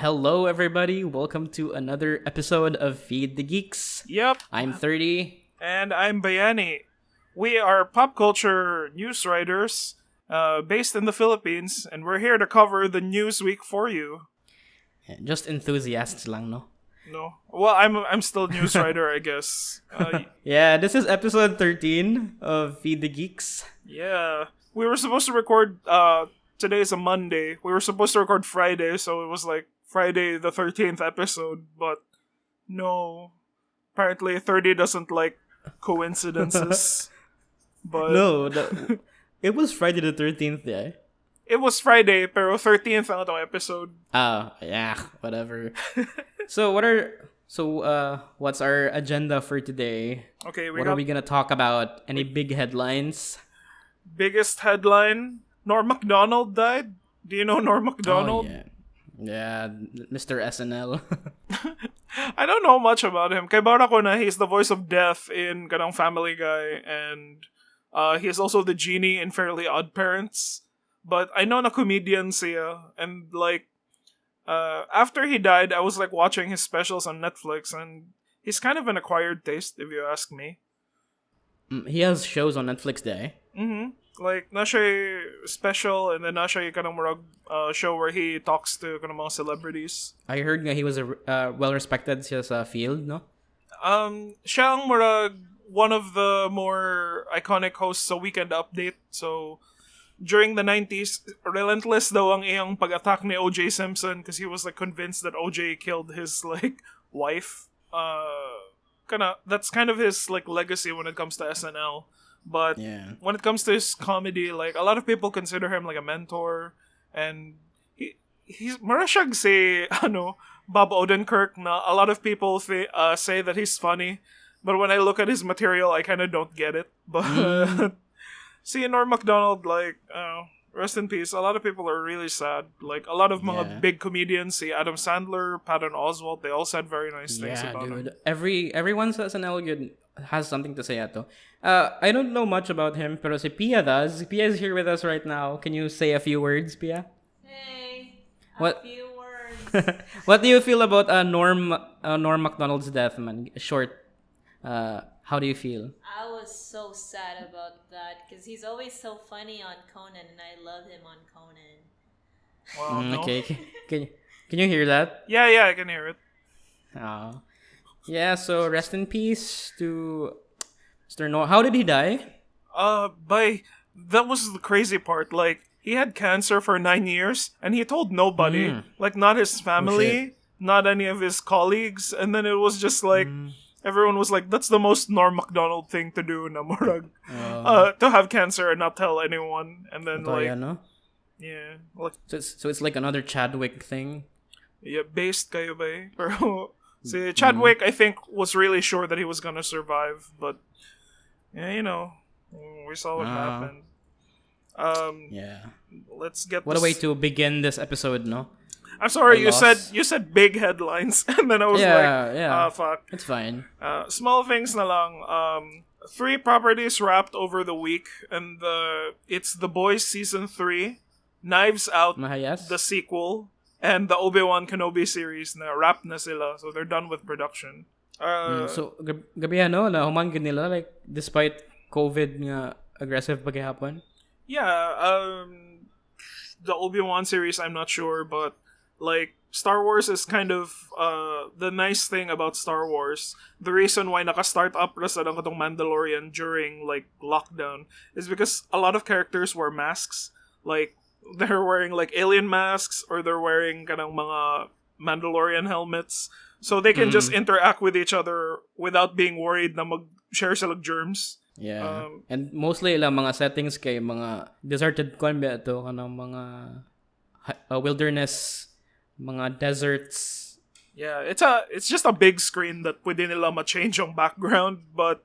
hello everybody. Welcome to another episode of Feed the Geeks. Yep. I'm Thirdy. And I'm Bayani. We are pop culture news writers based in the Philippines, and we're here to cover the news week for you. Just enthusiasts lang, no? No. Well, I'm still a news writer, I guess. Yeah, this is episode 13 of Feed the Geeks. Yeah. We were supposed to record, today's a Monday. We were supposed to record Friday, so it was like Friday the 13th episode, but no. Apparently, 30 doesn't like coincidences. But No, it was Friday the 13th, yeah. it was Friday, pero 13th ang itong episode. Yeah, whatever. What's our agenda for today? Okay, What are we gonna talk about? Any big headlines? biggest headline, Norm Macdonald died. Do you know Norm Macdonald? Oh, yeah, Mr. SNL. I don't know much about him. Kay bara ko na he's the voice of death in kanang Family Guy, and he is also the genie in Fairly Odd Parents. But I know na comedian siya, and like after he died, I was like watching his specials on Netflix, and he's kind of an acquired taste, if you ask me. He has shows on Netflix day. Mm-hmm. Like, na siya special, and then na siya kanang murag show where he talks to kanang mga celebrities. I heard nga he was a well-respected siya sa field, no? Siya ang murag one of the more iconic hosts sa Weekend Update. So, during the 90s, relentless daw ang iyang pag-attack ni O.J. Simpson because he was like convinced that O.J. killed his like wife. That's kind of his like legacy when it comes to SNL. But when it comes to his comedy, like a lot of people consider him like a mentor, and he's marashag say Bob Odenkirk na a lot of people say that he's funny, but when I look at his material, I kind of don't get it. But see, Norm Macdonald, like rest in peace. A lot of people are really sad. Like a lot of mga big comedians, see Adam Sandler, Patton Oswalt, they all said very nice things about him. Everyone sa SNL has something to say ato. I don't know much about him, pero si Pia does. Pia is here with us right now. Can you say a few words, Pia? Hey, few words. What do you feel about Norm Macdonald's death, man? Short. How do you feel? I was so sad about that because he's always so funny on Conan, and I love him on Conan. Wow, no. Okay. Can you hear that? Yeah, I can hear it. Yeah, so rest in peace to Mr. Norm. How did he die? That was the crazy part. Like, he had cancer for 9 years, and he told nobody. Like, not his family, not any of his colleagues, and then it was just like, everyone was like, that's the most Norm Macdonald thing to do, na murag. To have cancer and not tell anyone. And then, like, yeah. Like, so it's like another Chadwick thing? Yeah, based kayo ba eh? Pero, see, Chadwick, I think, was really sure that he was gonna survive, but, yeah, we saw what happened. Let's get What a way to begin this episode, no? I'm sorry, you said big headlines, and then I was fuck. It's fine. Small things na lang. 3 properties wrapped over the week, and it's The Boys Season 3, Knives Out, the sequel, and the Obi-Wan Kenobi series na wrap na sila, so they're done with production. So, gabi na humangin nila, like, despite COVID nga aggressive paghihapon? Yeah, the Obi-Wan series, I'm not sure, but like, Star Wars is kind of the nice thing about Star Wars. The reason why naka-start up na sa itong Mandalorian during like lockdown is because a lot of characters wear masks. Like, they're wearing like alien masks, or they're wearing kanang mga Mandalorian helmets, so they can just interact with each other without being worried na mag-share sila germs. Yeah. And mostly ilang mga settings kay mga deserted kanbe to kanang mga wilderness, mga deserts. Yeah, it's just a big screen that pwede nila ma-change yung background, but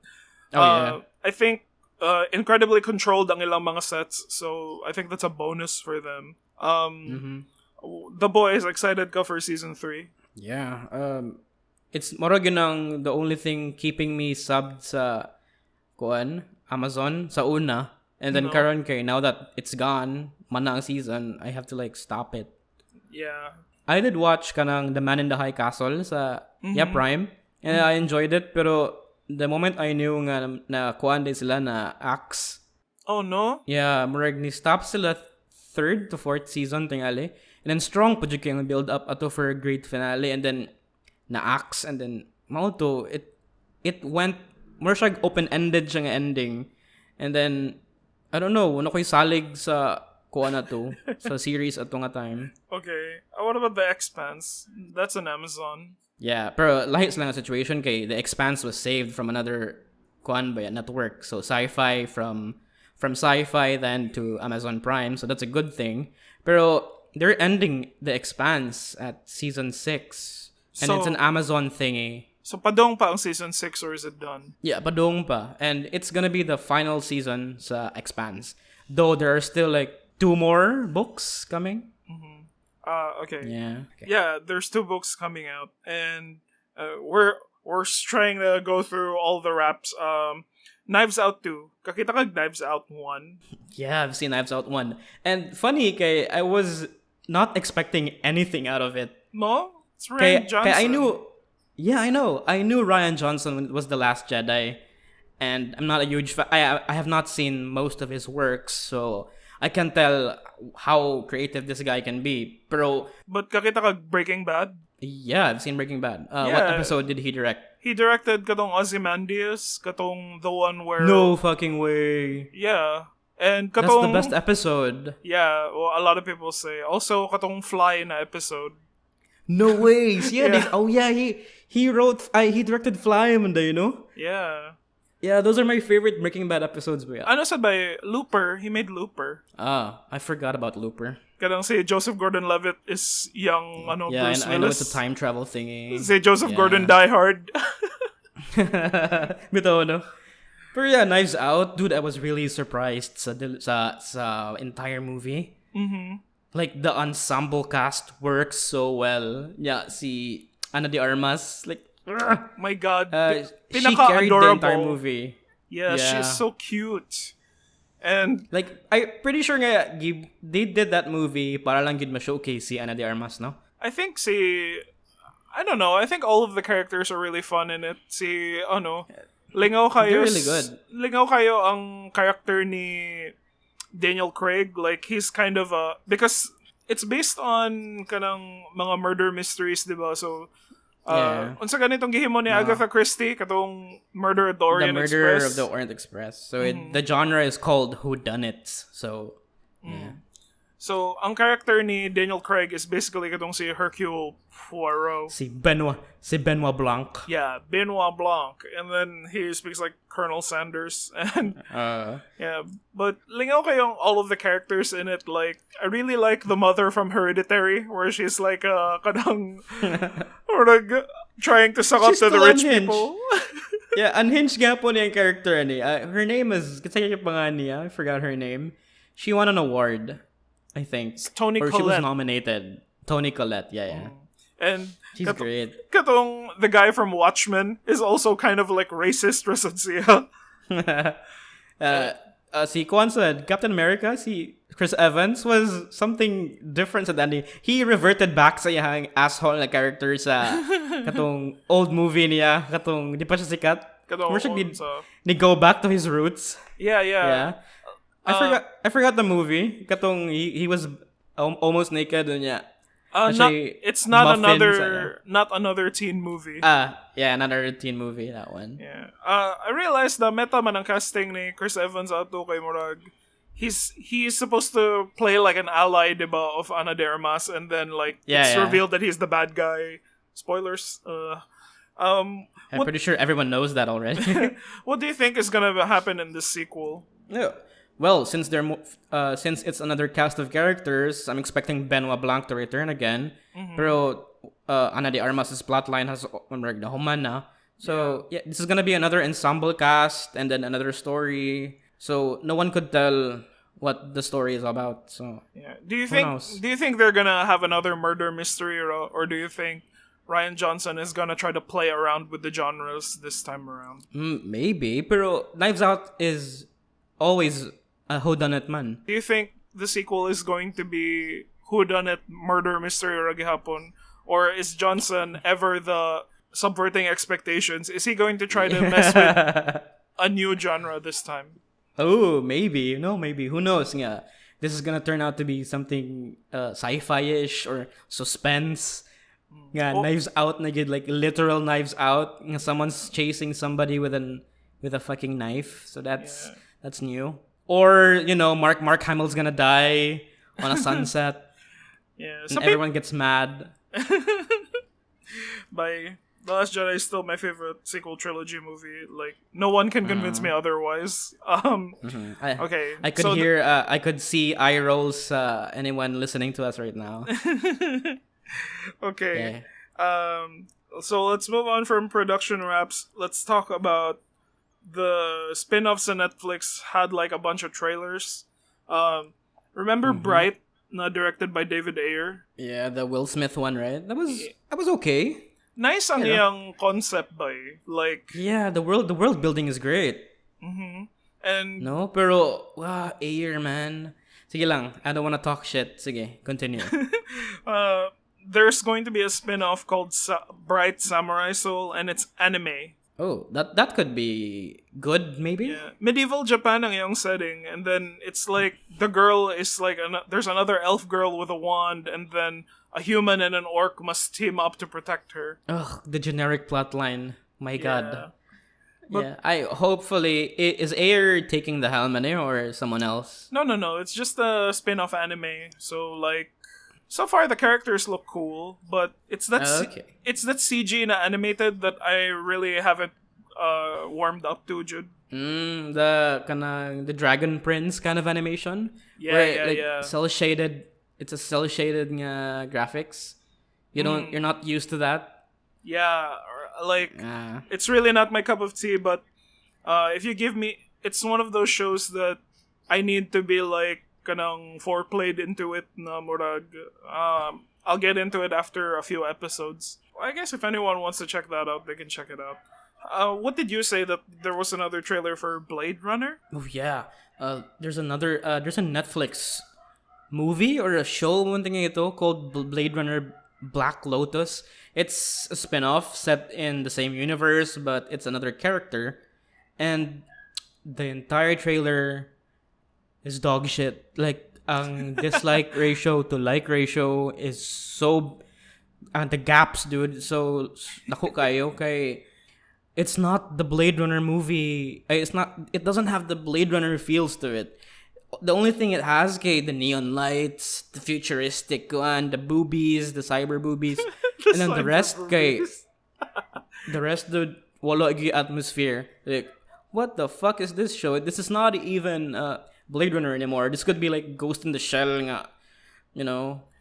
I think incredibly controlled ang ilang mga sets, so I think that's a bonus for them. The Boys, excited ka for season 3? Yeah. It's moro ginang the only thing keeping me subbed sa Amazon sa una, and then karon kay now that it's gone, man na ang season, I have to like stop it. Yeah. I did watch kanang The Man in the High Castle sa Prime. And I enjoyed it, pero the moment I knew nga na kuan din sila na axe. Oh no? Yeah, murag ni stop sila third to fourth season tingali. And then strong pud yung kayang build up ato for a great finale, and then na axe, and then mao to it went more siya open-ended siya nga ending. And then I don't know, wala ko'y salig sa kuan na to sa series ato nga time. Okay. What about the Expanse? That's an Amazon. Yeah, pero lahit lang ang situation kay The Expanse was saved from another kuan ba yan, network. So sci-fi from sci-fi then to Amazon Prime, so that's a good thing. Pero they're ending The Expanse at season 6. And So- it's an Amazon thingy. So padong pa ang season 6 or is it done? Yeah, padong pa. And it's gonna be the final season sa Expanse. Though there are still like 2 more books coming. Okay. Yeah. Okay. Yeah, there's 2 books coming out, and we're trying to go through all the wraps. Knives Out 2. Kakita kag Knives Out 1. Yeah, I've seen Knives Out 1. And funny kay I was not expecting anything out of it. No? It's Kay, Rian Johnson. I know. I knew Rian Johnson was The Last Jedi, and I'm not a huge fan. I have not seen most of his works, so I can tell how creative this guy can be. Pero But kakita kag Breaking Bad. yeah, I've seen Breaking Bad. What Yeah. episode did he direct? He directed katong Ozymandias, katong the one where... No fucking way. Yeah. And That's katong... the best episode. Yeah, well, a lot of people say. Also, katong Fly na episode. No ways. Yeah. Yeah. Oh yeah, he wrote. He directed Fly, you know. Yeah. Yeah, those are my favorite Breaking Bad episodes. But yeah. Ano sa ba? Looper. He made Looper. I forgot about Looper. Kadang si Joseph Gordon-Levitt is young Yeah, Bruce I know Willis. it's a time travel thingy. Si Joseph Yeah. Gordon Die Hard. Bitaw, no? Pero yeah, Knives Out, dude, I was really surprised sa entire movie. Mm-hmm. Like, the ensemble cast works so well. Yeah, si Ana de Armas, like, My God. she carried the Pinaka-adorable. entire movie. Yeah, she's so cute. And Like, I'm pretty sure nga, they did that movie para lang yun ma-showcase si Ana de Armas, no? I think I don't know. I think all of the characters are really fun in it. Lingaw kayo. They're really good. Lingaw kayo ang character ni Daniel Craig. Like, he's kind of because it's based on kanang mga murder mysteries, diba? So, Yeah. unsa ganitong gihimo ni Agatha Christie, katong Murder at the The Orient Murder Express. of the Orient Express. So, the genre is called Whodunits. So, yeah. So, ang character ni Daniel Craig is basically katong si Hercule Poirot. Si Benoit Blanc. Yeah, Benoit Blanc. And then he speaks like Colonel Sanders. And yeah, but lingaw kayong all of the characters in it. Like, I really like the mother from Hereditary, where she's like kanang or like, trying to suck up She's to the still rich unhinged. people. Yeah, unhinged nga po niya yung character ni. Her name is, kasi yung pangalan niya, I forgot her name. She won an award, I think. Toni Or she was Collette. nominated. Toni Collette, yeah. And She's great. katong the guy from Watchmen is also kind of like racist rasad siya. Si Kwan said, Captain America, si Chris Evans was something different sa Danny. He reverted back sa iyang asshole na character sa katong old movie niya, katong di pa siya sikat. Katong More siya sa- ni go back to his roots. Yeah. Yeah. I forgot the movie. Katong he was almost naked niya. It's not muffins, not another teen movie. Yeah, another teen movie, that one. Yeah. I realized na meta man ang casting ni Chris Evans ato kay Murag. He's supposed to play like an ally, diba, of Ana de Armas, and then like it's revealed that he's the bad guy. Spoilers. I'm pretty sure everyone knows that already. What do you think is gonna happen in this sequel? Yeah. Well, since since it's another cast of characters, I'm expecting Benoit Blanc to return again. Pero Ana de Armas' plotline has nahuman na. So yeah, this is gonna be another ensemble cast and then another story. So no one could tell what the story is about. So Yeah. Do you knows? think they're gonna have another murder mystery, or do you think Rian Johnson is gonna try to play around with the genres this time around? maybe. Pero Knives Out is always a whodunit man. Do you think the sequel is going to be whodunit murder mystery ra gihapon? Or is Johnson ever the subverting expectations? Is he going to try to mess with a new genre this time? Oh, maybe. No, maybe. Who knows? Yeah. This is gonna turn out to be something sci-fi-ish or suspense. Yeah, Knives Out na gid, like literal Knives Out. Nga someone's chasing somebody with a fucking knife. So that's new. Or, Mark Hamill's gonna die on a sunset. Yeah, And everyone gets mad. By The Last Jedi is still my favorite sequel trilogy movie. Like, no one can convince me otherwise. Okay. I could I could see eye rolls, anyone listening to us right now. Okay. So let's move on from production wraps. Let's talk about the spin-offs on Netflix had like a bunch of trailers. Remember Bright, directed by David Ayer? Yeah, the Will Smith one, right? That was okay. Nice ang iyang concept by like. Yeah, the world building is great. And no, pero Ayer, man. Sige lang, I don't want to talk shit. Sige, continue. There's going to be a spin-off called Bright Samurai Soul, and it's anime. Oh, that could be good, maybe? Yeah. Medieval Japan ang iyong setting, and then it's like the girl is like there's another elf girl with a wand, and then a human and an orc must team up to protect her. Ugh, the generic plotline. My God. But, hopefully is Ayer taking the helm or someone else? No. It's just a spin-off anime. So like, so far the characters look cool, but it's that it's that CG na animated that I really haven't warmed up to, Jude. The Dragon Prince kind of animation. Yeah. Cell shaded. It's a cell shaded graphics. You're not used to that. Yeah, it's really not my cup of tea. But if you give me, it's one of those shows that I need to be like kanang foreplayed into it na murag. I'll get into it after a few episodes. I guess if anyone wants to check that out, they can check it out. What did you say that there was another trailer for Blade Runner? Oh yeah. There's a Netflix movie or a show called Blade Runner Black Lotus. It's a spin-off set in the same universe, but it's another character. And the entire trailer is dog shit. Like, ang dislike ratio to like ratio is so... the gaps, dude. So, naku kayo kay... It's not the Blade Runner movie. It doesn't have the Blade Runner feels to it. The only thing it has, the neon lights, the futuristic one, the boobies, the cyber boobies, and then the rest, dude, wala gi atmosphere. Like, what the fuck is this show? This is not even Blade Runner anymore. This could be like Ghost in the Shell, nga,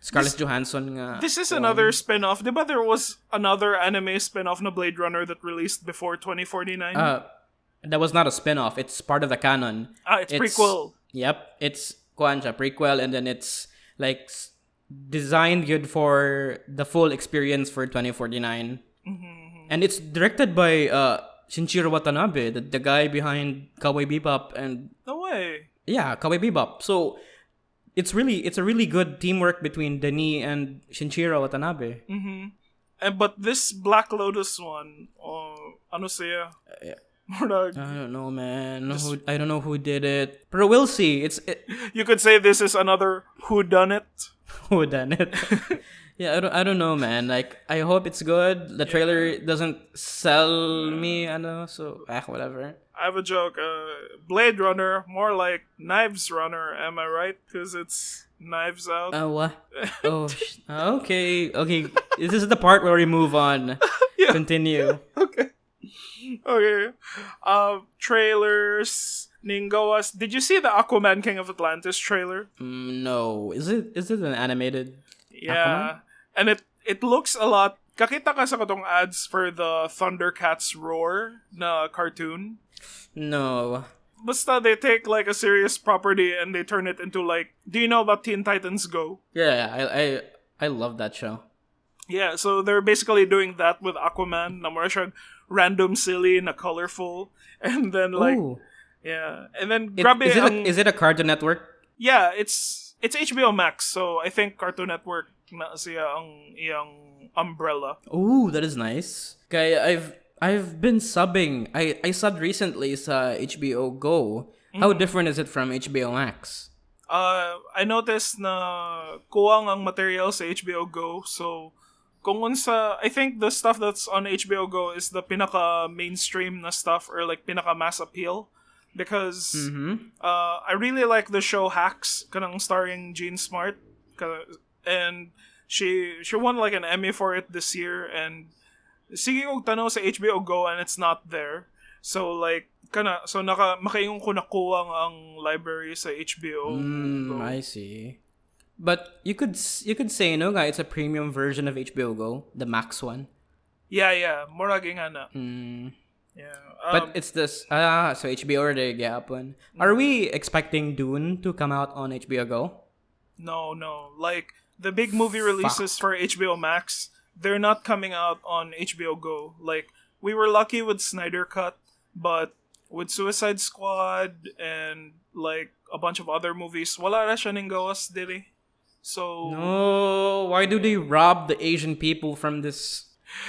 Scarlett Johansson. Nga, this is another spin-off. Diba there was another anime spin-off na Blade Runner that released before 2049? That was not a spin-off. It's part of the canon. It's prequel. Yep, it's prequel, and then it's like designed good for the full experience for 2049. And it's directed by Shinichiro Watanabe, the guy behind Cowboy Bebop and no way. Yeah, Cowboy Bebop. So it's a really good teamwork between Denis and Shinichiro Watanabe. But this Black Lotus one, ano siya? I don't know, man. I don't know who did it, but we'll see. You could say this is another whodunit. Whodunit. Yeah, I don't know, man. Like, I hope it's good. The trailer doesn't sell me, so whatever. I have a joke. Blade Runner, more like Knives Runner. Am I right? Because it's Knives Out. What? Okay. This is the part where we move on. Yeah. Continue. Okay. Trailers. Ningawas. Did you see the Aquaman King of Atlantis trailer? No. Is it an animated? Yeah. Aquaman? And it looks a lot. Kakita ka sa katong ads for the Thundercats Roar na cartoon? No. Basta they take like a serious property and they turn it into like. Do you know about Teen Titans Go? Yeah. I love that show. Yeah, so they're basically doing that with Aquaman. Na mura siyang random, silly, na colorful, and then like, Ooh. yeah, and then Is it a Cartoon Network? Yeah, it's It's HBO Max, so I think Cartoon Network na siya ang iyang umbrella. Ooh, that is nice. Okay, I've been subbing. I subbed recently sa HBO Go. How different is it from HBO Max? I noticed na kuwang ang material sa HBO Go, so kung unsa, I think the stuff that's on HBO Go is the pinaka mainstream na stuff or like pinaka mass appeal because I really like the show Hacks, kanang starring Jean Smart, and she won like an Emmy for it this year, and sige kong tanong sa HBO Go and it's not there. So like makaingon ko nakuwang ang library sa HBO Go. I see. But you could say no, guy, it's a premium version of HBO Go, the Max one. Yeah, murag nga na. Yeah. But it's this so HBO already gyapon. Are we expecting Dune to come out on HBO Go? No. Like the big movie releases for HBO Max, they're not coming out on HBO Go. Like we were lucky with Snyder Cut, but with Suicide Squad and like a bunch of other movies, wala ra siya ning gawas diri. So no, why do they rob the Asian people from this?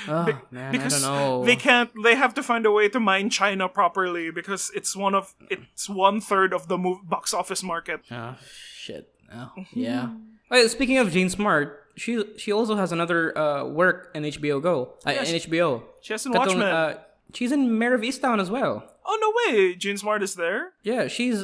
Oh, man, because I don't know. they have to find a way to mine China properly because it's 1/3 of the box office market. Oh shit. Oh, yeah. Well, speaking of Jean Smart, she also has another work in HBO Go. In HBO. She has in Watchmen. She's in Mare of Easttown as well. Oh no way! Jean Smart is there? Yeah, she's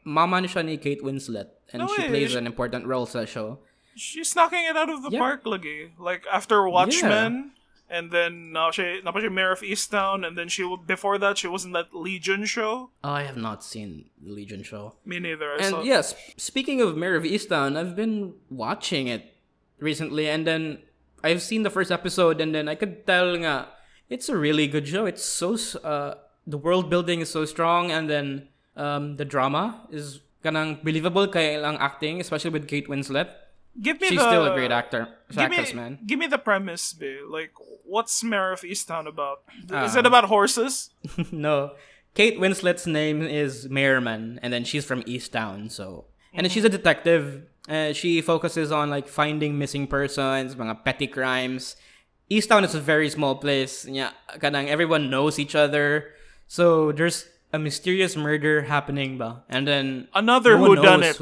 mama siya ni Kate Winslet, and she plays an important role sa show. She's knocking it out of the park lagi. Like after Watchmen, and then now she Mare of Easttown, and then before that she was in that Legion show. Oh, I have not seen the Legion show. Me neither. And yes, speaking of Mare of Easttown, I've been watching it recently, and then I've seen the first episode, and then I could tell nga it's a really good show. It's so the world building is so strong, and then the drama is kanang believable kay lang acting, especially with Kate Winslet. She's still a great actress, man. Give me the premise, babe. Like, what's Mare of Easttown about? Is it about horses? No. Kate Winslet's name is Merriman, and then she's from Easttown, so... And then she's a detective. She focuses on, like, finding missing persons, mga petty crimes. Easttown is a very small place. Yeah, kanang everyone knows each other. So, there's a mysterious murder happening ba? And then another whodunit.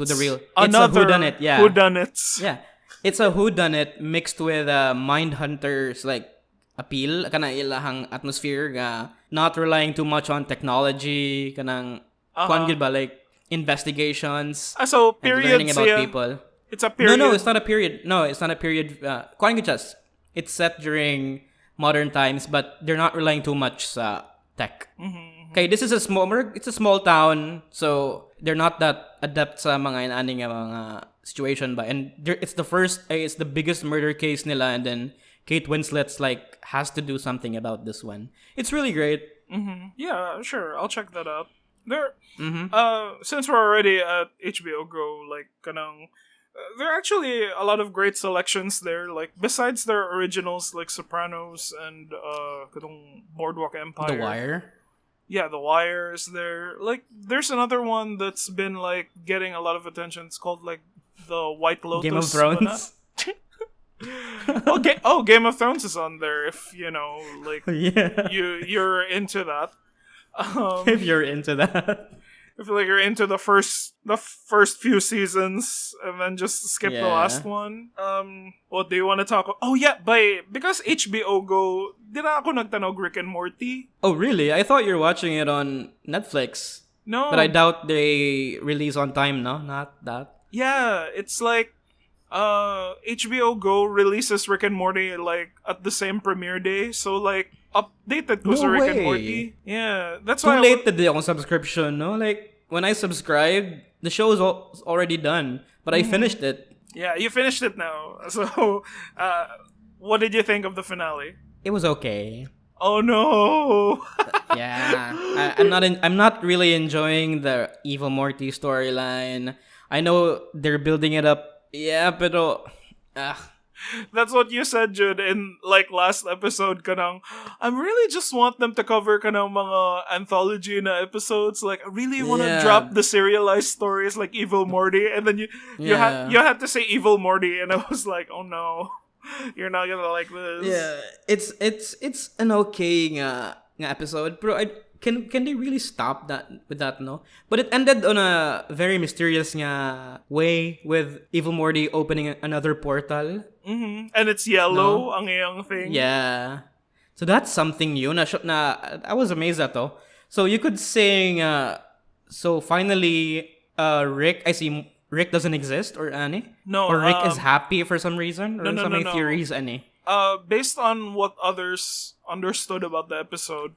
Another whodunit, yeah. Whodunits. Yeah. It's a whodunit mixed with Mindhunter's like appeal kana ilahang atmosphere ga not relying too much on technology kanang kuan gid ba like investigations. So period and learning about people. It's a period. No, it's not a period. No, it's not a period. Kuan gid just. It's set during modern times, but they're not relying too much sa tech. Okay, this is it's a small town, so they're not that adept sa mga inaning mga situation ba. And it's the biggest murder case nila, and then Kate Winslet's like has to do something about this one. It's really great. Yeah, sure, I'll check that out. Since we're already at HBO Go, like kanang there are actually a lot of great selections there. Like besides their originals like Sopranos and Boardwalk Empire. The Wire. Yeah, The Wire is there. Like, there's another one that's been, like, getting a lot of attention. It's called, like, The White Lotus. Game of Thrones? Game of Thrones is on there if, like, yeah. you're into that. If you're into that. If like you're into the first few seasons and then just skip the last one. What do you want to talk about? Oh yeah, because HBO Go, di na ako nagtanog Rick and Morty. Oh really? I thought you're watching it on Netflix. No. But I doubt they release on time, no? Not that. Yeah, it's like HBO Go releases Rick and Morty like at the same premiere day. So like updated ko sa Rick and Morty. Yeah, that's why too late to do akong subscription, no? Like when I subscribed, the show is already done, but I finished it. Yeah, you finished it now. So, what did you think of the finale? It was okay. Oh no! Yeah, I'm not really enjoying the Evil Morty storyline. I know they're building it up. Yeah, pero That's what you said, Jude, in like last episode kanang I really just want them to cover kanang mga anthology na episodes. Like I really want to drop the serialized stories like Evil Morty, and then you had to say Evil Morty, and I was like, oh no, you're not gonna like this. Yeah, it's an okay nga episode, pero can they really stop that with that, no? But it ended on a very mysterious nga way with Evil Morty opening another portal. Mm-hmm. And it's yellow ang iyang thing. Yeah. So that's something new na I was amazed at to. So you could say so finally Rick doesn't exist or ani? No. Or Rick is happy for some reason? Or some theories ani? Based on what others understood about the episode,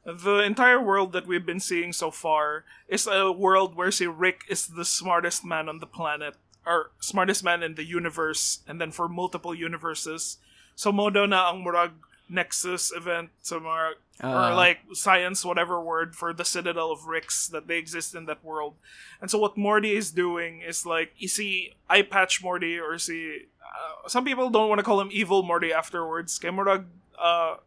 the entire world that we've been seeing so far is a world where Rick is the smartest man on the planet, or smartest man in the universe, and then for multiple universes. So modo na ang murag nexus event sa mga, or like science, whatever word, for the citadel of Ricks that they exist in that world. And so what Morty is doing is like, you see Eye Patch Morty, or see, some people don't want to call him Evil Morty afterwards. Kaya murag,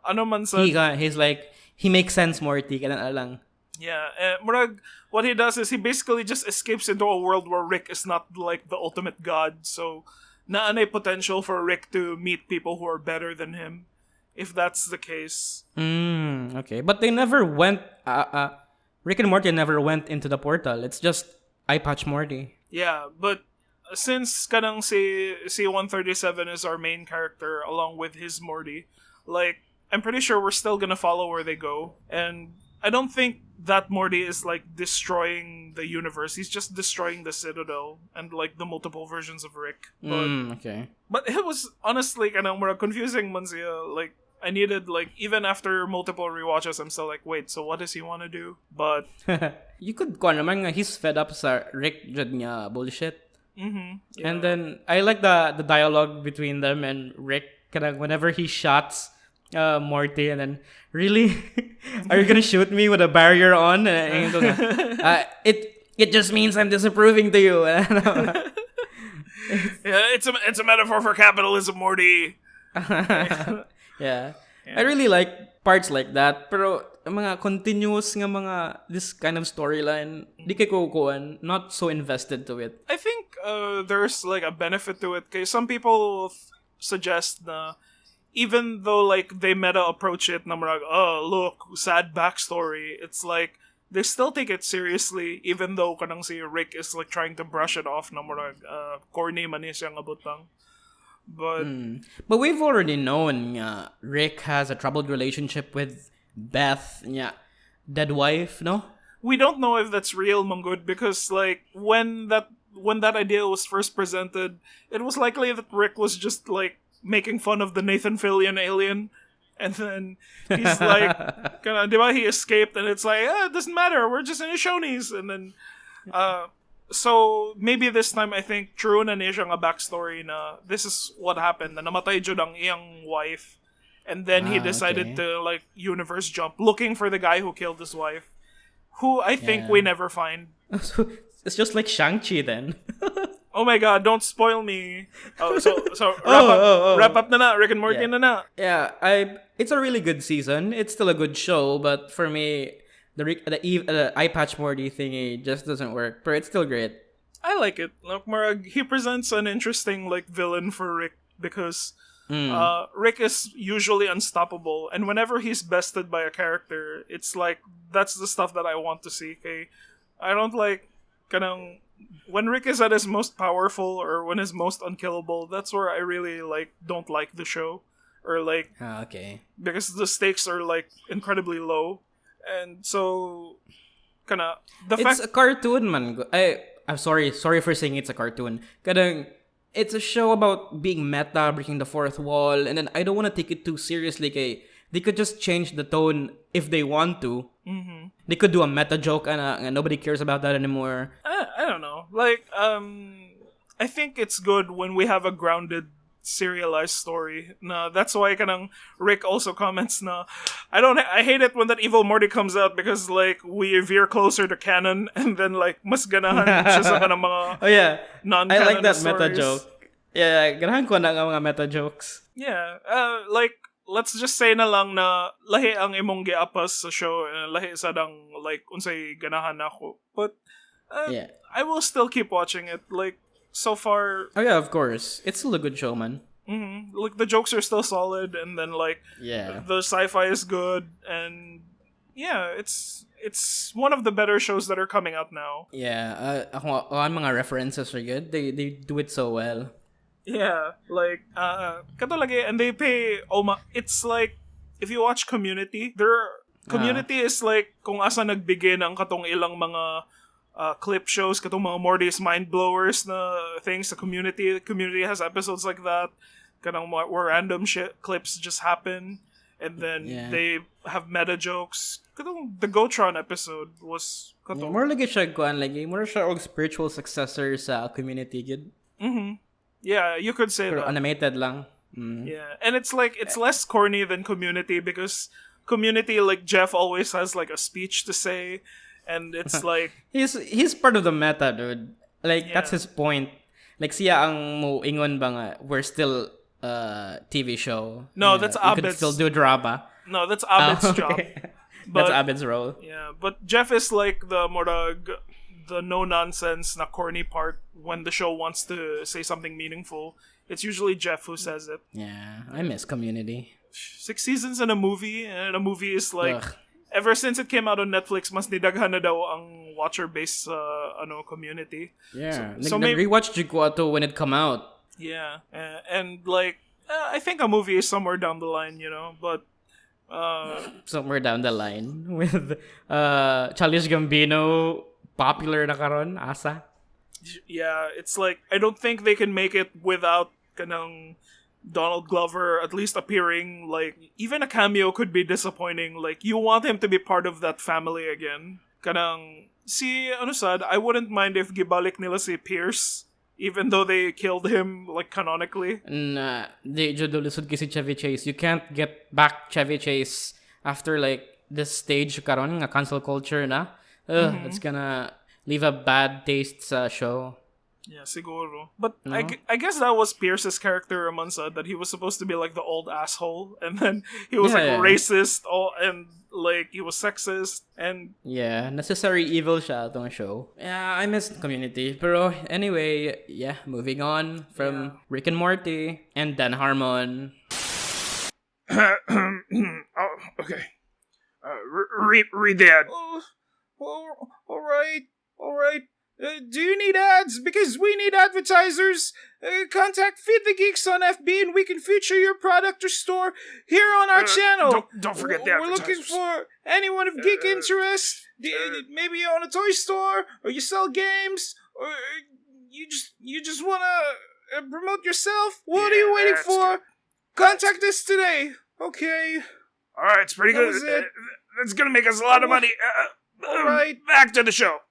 ano man sa... He's like, he makes sense, Morty. Kailan lang. Yeah, murag, what he does is he basically just escapes into a world where Rick is not like the ultimate god. So, naanay potential for Rick to meet people who are better than him, if that's the case. Okay, but they never went. Rick and Morty never went into the portal. It's just Eye Patch Morty. Yeah, but since kanang si 137 is our main character along with his Morty, like I'm pretty sure we're still gonna follow where they go, and I don't think that Morty is like destroying the universe. He's just destroying the Citadel and like the multiple versions of Rick. But, okay. But it was honestly kind of more confusing man siya. Like I needed like even after multiple rewatches, I'm still like, wait, so what does he want to do? But you could kuan naman nga he's fed up sa Rick jud nga bullshit. Yeah. And then I like the dialogue between them and Rick. Kanang whenever he shots Morty, and then really, are you gonna shoot me with a barrier on? It just means I'm disapproving to you. Yeah, it's a metaphor for capitalism, Morty. Yeah. I really like parts like that, pero mga continuous nga mga this kind of storyline, di kay kukuan, not so invested to it. I think there's like a benefit to it. Okay, some people suggest na even though like they meta approach it, na marag, oh look, sad backstory, it's like they still take it seriously, even though kanang si Rick is like trying to brush it off, na marag corny man siyang abutang. But we've already known Rick has a troubled relationship with Beth, dead wife, no? We don't know if that's real, Manggod, because like when that idea was first presented, it was likely that Rick was just like making fun of the Nathan Fillion alien, and then he's like, he escaped, and it's like, it doesn't matter, we're just in a Shoney's, and then so maybe this time I think true na niya siyang a backstory na this is what happened, na namatay jud ang iyang wife, and then he decided to like universe jump looking for the guy who killed his wife, who I think we never find. So it's just like Shang-Chi then. Oh my god, don't spoil me. So wrap up na na, Rick and Morty na na. Yeah, it's a really good season. It's still a good show, but for me, the Eye Patch Morty thingy just doesn't work. But it's still great. I like it. Like, Marag, he presents an interesting like villain for Rick because Rick is usually unstoppable, and whenever he's bested by a character, it's like that's the stuff that I want to see. Okay, I don't like kanang when Rick is at his most powerful or when he's most unkillable. That's where I really like don't like the show, or like because the stakes are like incredibly low, and so it's a cartoon, man. I'm sorry for saying it's a cartoon. Kadang it's a show about being meta, breaking the fourth wall, and then I don't want to take it too seriously. Kay they could just change the tone if they want to. Mm-hmm. They could do a meta joke and nobody cares about that anymore. I don't know. Like, I think it's good when we have a grounded, serialized story. Na that's why kanang Rick also comments na I hate it when that Evil Morty comes out because like we veer closer to canon and then like mas ganahan siya sa kanang mga non-canon I like that stories. meta joke. Yeah, ganahan ko na nga mga meta jokes. Yeah, like, let's just say na lang na lahi ang imong giapas sa show, lahi sa dang, like, unsay ganahan ako. But, Yeah. I will still keep watching it. Like, so far, Oh yeah, of course. It's still a good show, man. like, the jokes are still solid, and then, like, Yeah. the sci-fi is good, and yeah, it's one of the better shows that are coming out now. Yeah, ang mga references are good. They do it so well. Yeah, like, kato lagi, and they pay, it's like, if you watch Community, Community is like, kung asa nagbigay ng katong ilang mga clip shows, katong mga Morty's Mind Blowers na things sa Community. Community has episodes like that, kanang where random clips just happen, and then they have meta jokes. Katong the Gotron episode was katong... More like siya kuan lagi, more siya og spiritual successor sa Community gid. Yeah, you could say Pero that. animated lang. Yeah, and it's like, it's less corny than Community, because Community, like, Jeff always has like a speech to say, and it's like... He's part of the meta, dude. Like, that's his point. Like, siya ang moingon ba nga, we're still TV show. No, Yeah, that's you could Abed's. still do drama. No, that's Abed's job. That's Abed's role. Yeah, but Jeff is like the the no-nonsense na corny part when the show wants to say something meaningful. It's usually Jeff who says it. Yeah, I miss Community. 6 seasons in a movie, and a movie is like... Ugh. Ever since it came out on Netflix, mas nidaghan na daw ang watcher base Community. Yeah, So maybe... rewatched ko ato when it come out. Yeah, and like, I think a movie is somewhere down the line, but... Somewhere down the line with Childish Gambino popular na karon asa. Yeah, it's like, I don't think they can make it without kanang Donald Glover at least appearing. Like, even a cameo could be disappointing. Like, you want him to be part of that family again. Kanang, I wouldn't mind if gibalik nila si Pierce, even though they killed him, like, canonically. Nah, di judo lusod si Chevy Chase. You can't get back Chevy Chase after like this stage karon nga cancel culture na. It's gonna leave a bad taste sa show. Yeah, siguro. But I guess that was Pierce's character, Amansad, that he was supposed to be like the old asshole, and then he was racist, and like he was sexist, and yeah, necessary evil siya tong show. Yeah, I missed Community. Pero anyway, yeah, moving on from Rick and Morty and Dan Harmon. oh, okay. Read that. All right. Do you need ads? Because we need advertisers. Contact Feed the Geeks on FB, and we can feature your product or store here on our channel. Don't forget that. We're looking for anyone of geek interest. Maybe you own a toy store, or you sell games, or you just want to promote yourself. What are you waiting for? Contact us today. Okay. All right, it's pretty good. That's gonna make us a lot of money. All right, back to the show.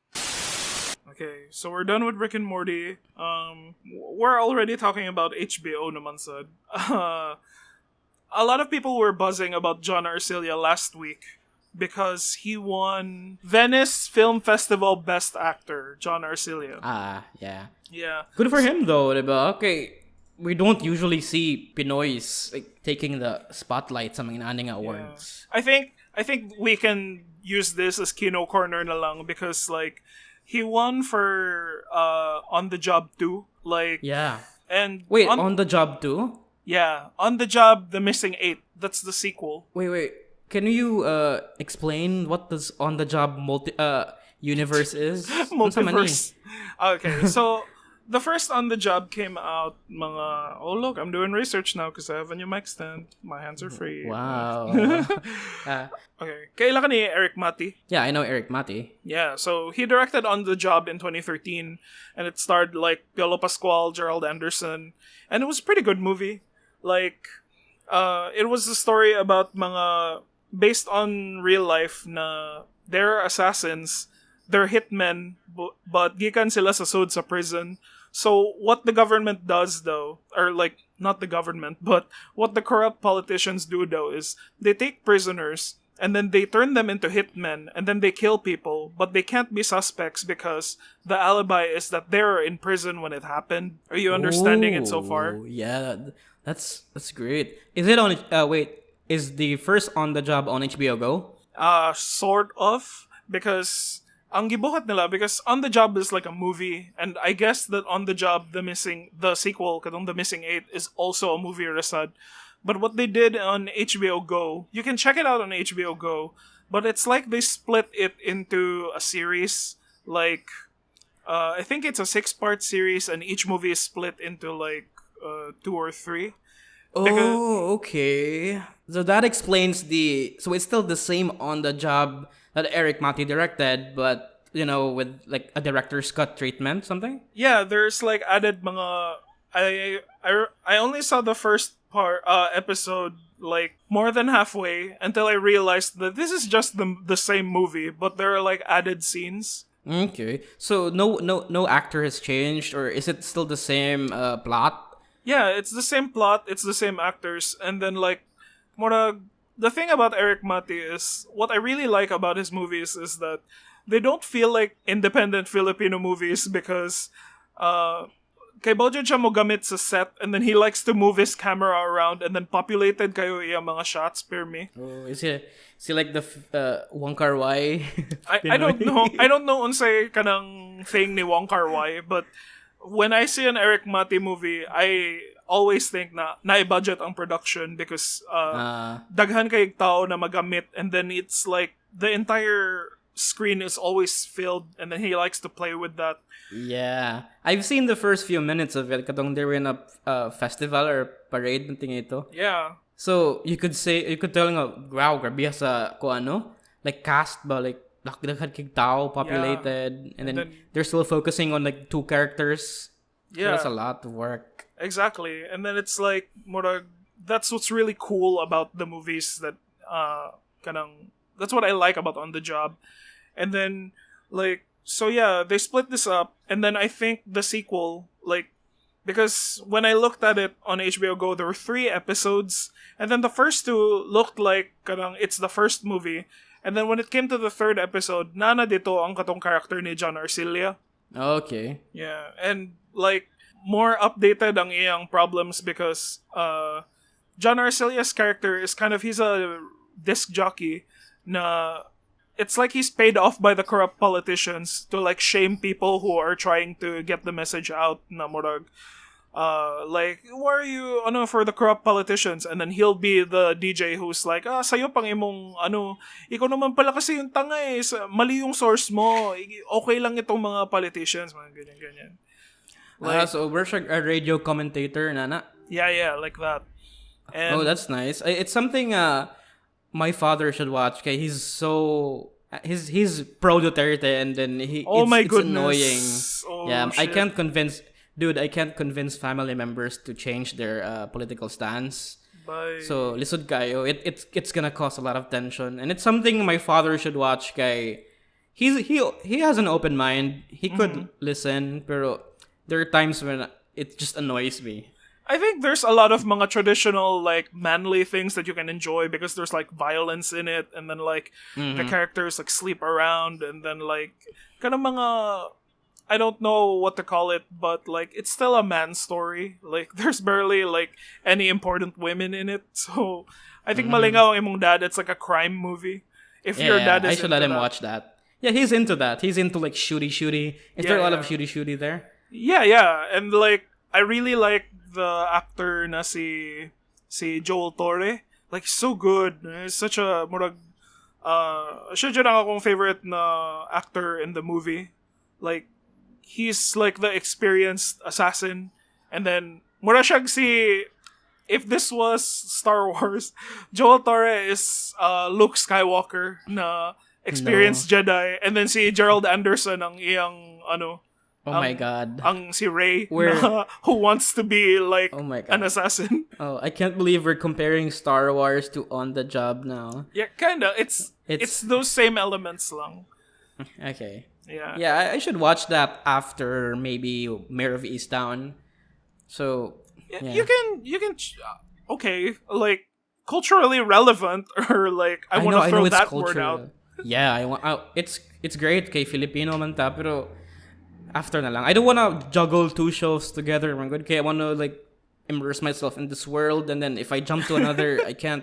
Okay, so we're done with Rick and Morty. We're already talking about HBO naman sad. A lot of people were buzzing about John Arcilla last week because he won Venice Film Festival Best Actor, John Arcilla. Yeah. Yeah. Good for him though, diba? Okay, we don't usually see Pinoys like taking the spotlight sa mga aning awards. Yeah. I think we can use this as Kino corner na lang because like he won for On the Job 2. Like, yeah. And wait, On the Job 2? Yeah, On the Job The Missing 8. That's the sequel. Wait. Can you explain what this On the Job universe is? Multiverse. Okay, so the first On the Job came out oh look, I'm doing research now because I have a new mic stand. My hands are free. Wow. Okay, kailan ka ni Erik Matti? Yeah, I know Erik Matti. Yeah, so he directed On the Job in 2013, and it starred like Piolo Pascual, Gerald Anderson, and it was a pretty good movie. Like, it was a story about based on real life na they're assassins, they're hitmen, but gikan sila sa sud sa prison. So what the government does though, or like not the government, but what the corrupt politicians do though is they take prisoners and then they turn them into hitmen, and then they kill people, but they can't be suspects because the alibi is that they're in prison when it happened. Are you understanding it so far? Yeah, that's great. Is it on? Wait, is the first On the Job on HBO Go? Sort of, because ang gibuhat nila, because On the Job is like a movie, and I guess that On the Job, the sequel, kadong The Missing 8, is also a movie resad. But what they did on HBO Go, you can check it out on HBO Go, but it's like they split it into a series, like, I think it's a 6-part series, and each movie is split into like 2 or 3. Oh, okay. So that explains so it's still the same On the Job that Erik Matti directed, but with like a director's cut treatment, something. Yeah, there's like added mga. I only saw the first episode like more than halfway until I realized that this is just the same movie, but there are like added scenes. Okay, so no actor has changed, or is it still the same plot? Yeah, it's the same plot, it's the same actors, and then like the thing about Erik Matti is what I really like about his movies is that they don't feel like independent Filipino movies because kay Bojo siya mo gamit sa set, and then he likes to move his camera around, and then populated kayo iya mga shots per me. Oh, is he like the Wong Kar-wai? I don't know. I don't know unsay kanang thing ni Wong Kar-wai, but when I see an Erik Matti movie, I always think na i-budget ang production because daghan kay tao na magamit, and then it's like the entire screen is always filled, and then he likes to play with that. Yeah, I've seen the first few minutes of it. Katong they were in a festival or parade ng ito. Yeah. So you could tell nga, wow, grabe sa like cast ba, like daghan kay tao, populated, and then they're still focusing on like 2 characters. Yeah, so that's a lot of work. Exactly, and then it's like that's what's really cool about the movies that that's what I like about On the Job, and then like. So yeah, they split this up, and then I think the sequel, like, because when I looked at it on HBO Go, there were 3 episodes, and then the first 2 looked like it's the first movie, and then when it came to the 3rd episode, nana dito ang katong character ni John Arcilla. Okay. Yeah, and like more updated ang iyang problems because John Arcilla's character is he's a disc jockey na. It's like he's paid off by the corrupt politicians to like shame people who are trying to get the message out na murag like, why are you for the corrupt politicians, and then he'll be the DJ who's like, sayo pang imong ikaw naman pala kasi yung tanga mali yung source mo, okay lang itong mga politicians, mga ganyan. Like, so we're a radio commentator, nana. Yeah, like that. And that's nice. It's something my father should watch. Okay, he's pro Duterte, and then it's annoying. Yeah, shit. I can't convince family members to change their political stance. Bye. So lisod kayo, it's gonna cause a lot of tension, and it's something my father should watch. Kay he has an open mind. He could listen, pero there are times when it just annoys me. I think there's a lot of mga traditional like manly things that you can enjoy because there's like violence in it, and then like the characters like sleep around, and then like mga, I don't know what to call it, but like it's still a man story. Like there's barely like any important women in it, so I think malingaw ang imong dad. It's like a crime movie. If your dad is, I should let him watch that. Yeah, he's into that. He's into like shooty. Is there a lot of shooty there? Yeah, and like I really like the actor na si Joel Torre. Like, so good. He's such a siya dyan ang akong favorite na actor in the movie. Like, he's like the experienced assassin, and then mura siyang if this was Star Wars, Joel Torre is Luke Skywalker na experienced Jedi, and then si Gerald Anderson ang iyang oh my god. Ang si Rey who wants to be like an assassin. Oh, I can't believe we're comparing Star Wars to On the Job now. Yeah, kinda. It's those same elements lang. Okay. Yeah. Yeah, I should watch that after maybe Mare of Easttown. So you can okay, like culturally relevant, or like I want to throw it's that word out. Yeah, it's great kay Filipino man ta, pero after na lang. I don't wanna juggle two shows together. Man, good. Kaya I wanna like immerse myself in this world, and then if I jump to another, I can't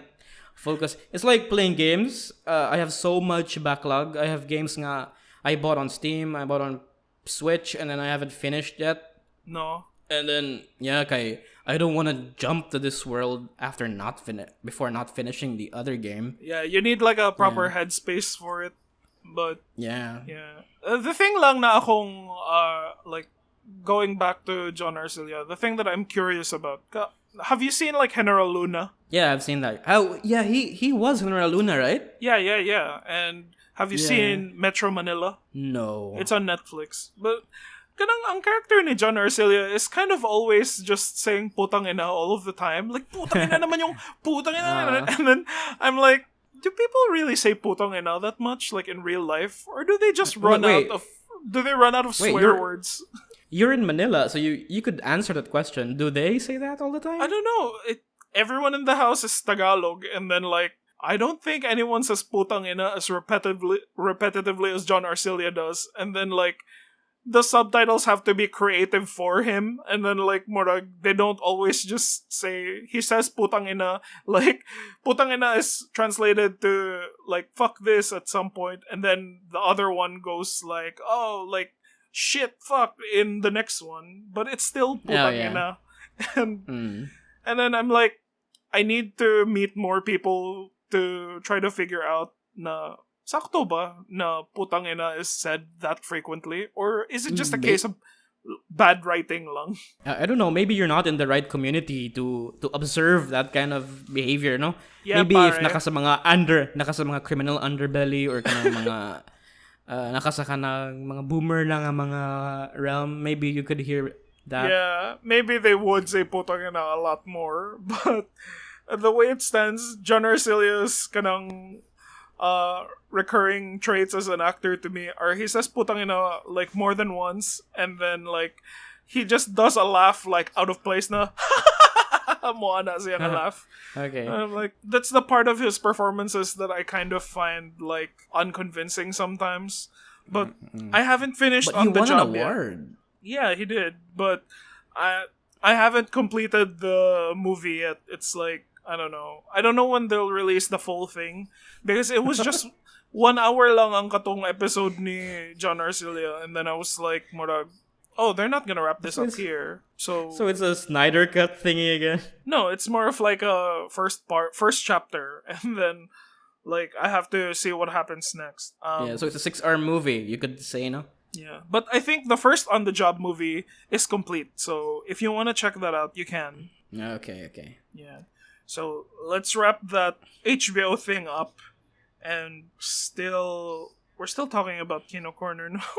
focus. It's like playing games. I have so much backlog. I have games nga I bought on Steam, I bought on Switch, and then I haven't finished yet. No. And then yeah, kay I don't want to jump to this world after before not finishing the other game. Yeah, you need like a proper headspace for it. But Yeah. the thing lang na akong like going back to John Arcilla, the thing that I'm curious about. Have you seen like General Luna? Yeah, I've seen that. Oh, yeah, he was General Luna, right? Yeah. And have you seen Metro Manila? No. It's on Netflix. But kanang ang character ni John Arcilla is kind of always just saying putang ina all of the time. Like putang ina naman yung putang ina. And then I'm like, do people really say putang ina that much like in real life, or do they just run out of swear words? You're in Manila, so you could answer that question. Do they say that all the time? I don't know. Everyone in the house is Tagalog, and then like I don't think anyone says putang ina as repetitively as John Arcilla does. And then like the subtitles have to be creative for him, and then like murag they don't always just say he says putang ina. Like putang ina is translated to like fuck this at some point, and then the other one goes like like shit fuck in the next one, but it's still putang ina. And then I'm like, I need to meet more people to try to figure out na sakto ba na putang ina is said that frequently, or is it just a case of bad writing lang? I don't know. Maybe you're not in the right community to observe that kind of behavior, no? Yeah, maybe pare. if naka sa mga criminal underbelly, or kanang mga nakasa ka ng mga boomer na nga mga realm, maybe you could hear that. Yeah, maybe they would say putang ina a lot more, but the way it stands, John Arcilla's kanang recurring traits as an actor to me are he says putang ina like more than once, and then like he just does a laugh like out of place na moana siya na laugh. Okay. And I'm like, that's the part of his performances that I kind of find like unconvincing sometimes. But I haven't finished But on he the won job an award. yet. Yeah, he did, but I haven't completed the movie yet. It's like I don't know when they'll release the full thing, because it was just 1 hour lang ang katong episode ni John Arcilla, and then I was like, murag, oh, they're not gonna wrap this up here. So it's a Snyder cut thingy again. no, it's more of like a first chapter, and then like I have to see what happens next. So it's a 6-hour movie, you could say, no? Yeah, but I think the first On the Job movie is complete. So if you want to check that out, you can. Okay. Yeah. So let's wrap that HBO thing up, and we're still talking about Kino Corner now.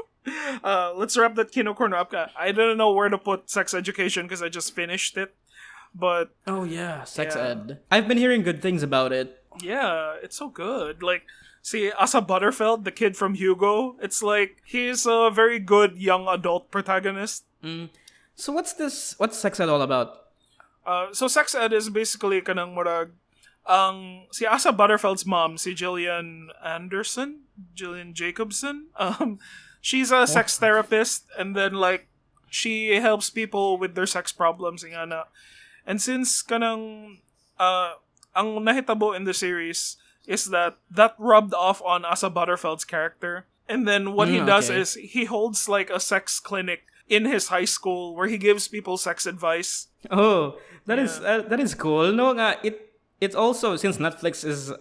Let's wrap that Kino Corner up. I didn't know where to put Sex Education because I just finished it, but Oh yeah, sex ed. I've been hearing good things about it. yeah, it's so good. Like, see, Asa Butterfield, the kid from Hugo, it's like he's a very good young adult protagonist. So what's sex ed all about? So sex ed is basically kanang murag si Asa Butterfield's mom, si Gillian Jacobson. She's a sex therapist, and then like she helps people with their sex problems ingana. And since kanang ang nahitabo in the series is that rubbed off on Asa Butterfield's character. And then what he does is he holds like a sex clinic in his high school where he gives people sex advice. Oh, that is cool. No, nga it's also, since Netflix is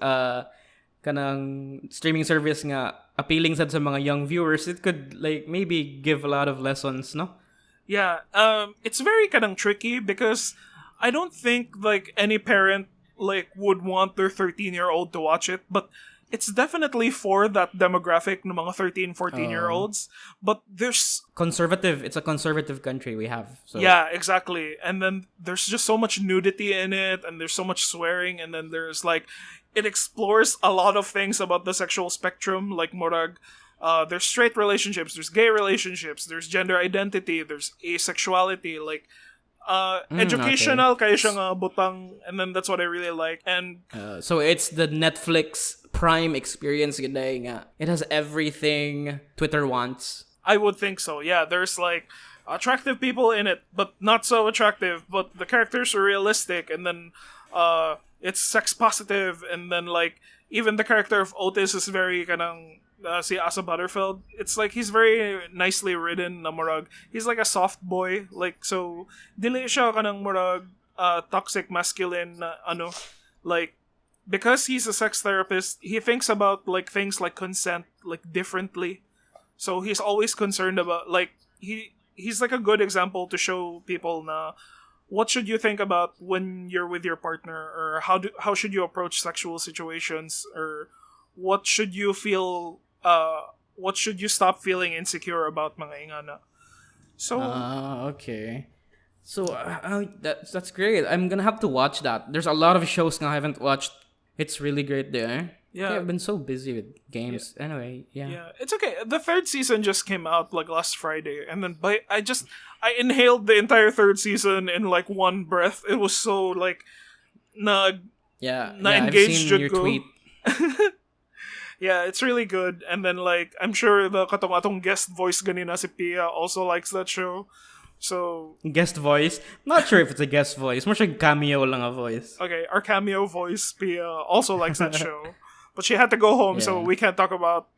kanang streaming service nga appealing sa mga young viewers, it could like maybe give a lot of lessons, no? Yeah, it's very kanang tricky because I don't think like any parent like would want their 13-year-old to watch it, but it's definitely for that demographic ng mga 13, 14-year-olds. But there's Conservative. It's a conservative country we have. So. Yeah, exactly. And then there's just so much nudity in it, and there's so much swearing, and then there's like it explores a lot of things about the sexual spectrum, like murag. There's straight relationships, there's gay relationships, there's gender identity, there's asexuality. Like Educational, kaya siya nga butang, and then that's what I really like. And So it's the Netflix Prime experience, ganda nga. It has everything Twitter wants. I would think so. Yeah, there's like attractive people in it, but not so attractive. But the characters are realistic, and then it's sex positive, and then like even the character of Otis is very kanang si Asa Butterfield. It's like he's very nicely written na murag. He's like a soft boy, like so. Dili siya kanang murag toxic masculine na ano, like because he's a sex therapist. He thinks about like things like consent like differently. So he's always concerned about like he's like a good example to show people na what should you think about when you're with your partner, or how should you approach sexual situations, or what should you feel what should you stop feeling insecure about mga ingana. So okay. So that's great. I'm gonna have to watch that. There's a lot of shows now I haven't watched. It's really great there. Yeah. I've been so busy with games. Yeah. Anyway, yeah. Yeah, it's okay. The third season just came out like last Friday, and then I inhaled the entire third season in like one breath. It was so like na I've engaged seen your ko. tweet. Yeah, it's really good. And then like I'm sure the katong guest voice ganina si Pia also likes that show. So Guest voice. Not sure if it's a guest voice. More like cameo lang a voice. okay, our cameo voice Pia also likes that show. But she had to go home, so Yeah. we can't talk about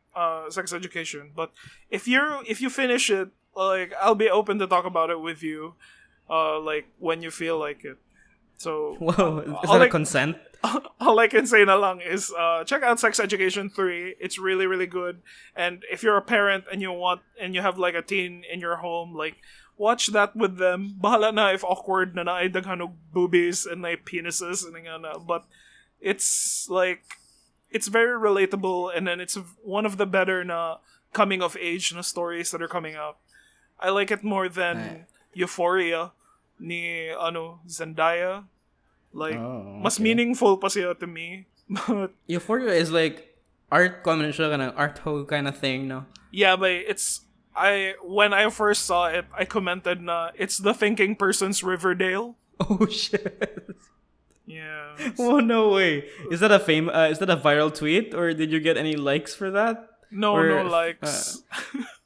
sex education. But if you finish it, like I'll be open to talk about it with you, like when you feel like it. So Whoa, is all that a I- consent? all I can say na lang is check out Sex Education 3. It's really really good. And if you're a parent and you have like a teen in your home, like watch that with them. Bahala na if awkward na ay daghan og boobies and na penises and nga na. But it's like it's very relatable, and then it's one of the better na coming of age na stories that are coming out. I like it more than Euphoria ni Zendaya. Like mas meaningful pa siya to me. But Euphoria is like art siya kanang art ho kind of thing, no? yeah, but when I first saw it, I commented na it's the thinking person's Riverdale. Oh shit. Yeah. Oh no way. Is that a viral tweet, or did you get any likes for that? No Or- likes.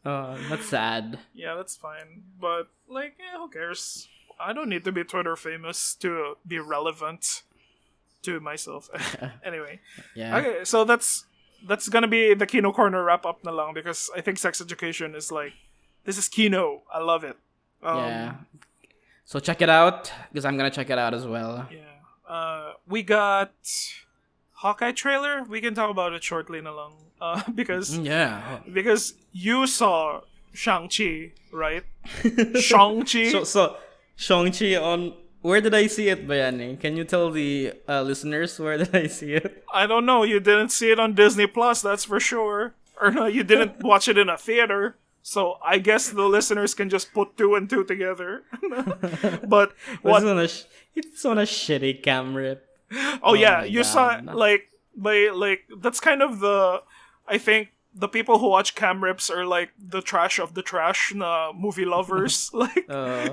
That's sad. Yeah, that's fine. But like, who cares? I don't need to be Twitter famous to be relevant to myself. Anyway. Yeah. Okay, so that's gonna be the Kino Corner wrap up na lang, because I think sex education is like, this is Kino. I love it. Yeah. So check it out, because I'm gonna check it out as well. Yeah. We got Hawkeye trailer. We can talk about it shortly na lang. Because you saw Shang-Chi, right? Shang-Chi? So Shang-Chi on, where did I see it, Bayani? Can you tell the listeners where did I see it? I don't know. You didn't see it on Disney Plus, that's for sure. Or no, you didn't watch it in a theater. So I guess the listeners can just put two and two together. But what? It's on a shitty CAMRip. Oh yeah, my you God. saw like that's kind of I think the people who watch CAMRips are like the trash of the trash na movie lovers. Like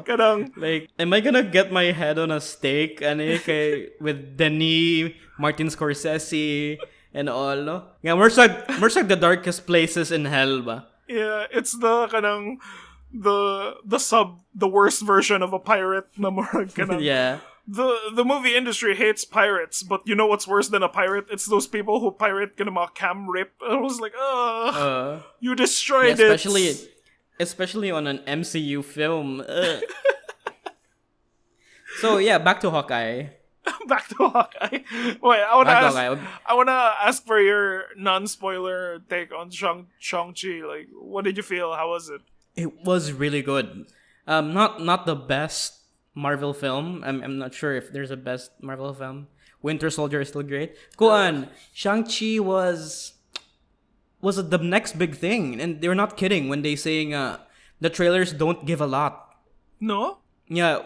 kadang Like, am I gonna get my head on a stake with Denis, Martin Scorsese, and all, no? Yeah, more like the darkest places in hell, ba? yeah, it's the kanang the worst version of a pirate na murag kanang Yeah. The movie industry hates pirates, but you know what's worse than a pirate? It's those people who pirate mga CAMRip. I was like, you destroyed it. Especially on an MCU film. So yeah, back to Hawkeye. Back to Hawkeye. Wait, I wanna ask for your non-spoiler take on Shang-Chi. Like, what did you feel? How was it? It was really good. Not the best Marvel film. I'm not sure if there's a best Marvel film. Winter Soldier is still great. Shang-Chi was the next big thing, and they're not kidding when they saying the trailers don't give a lot. No? Yeah.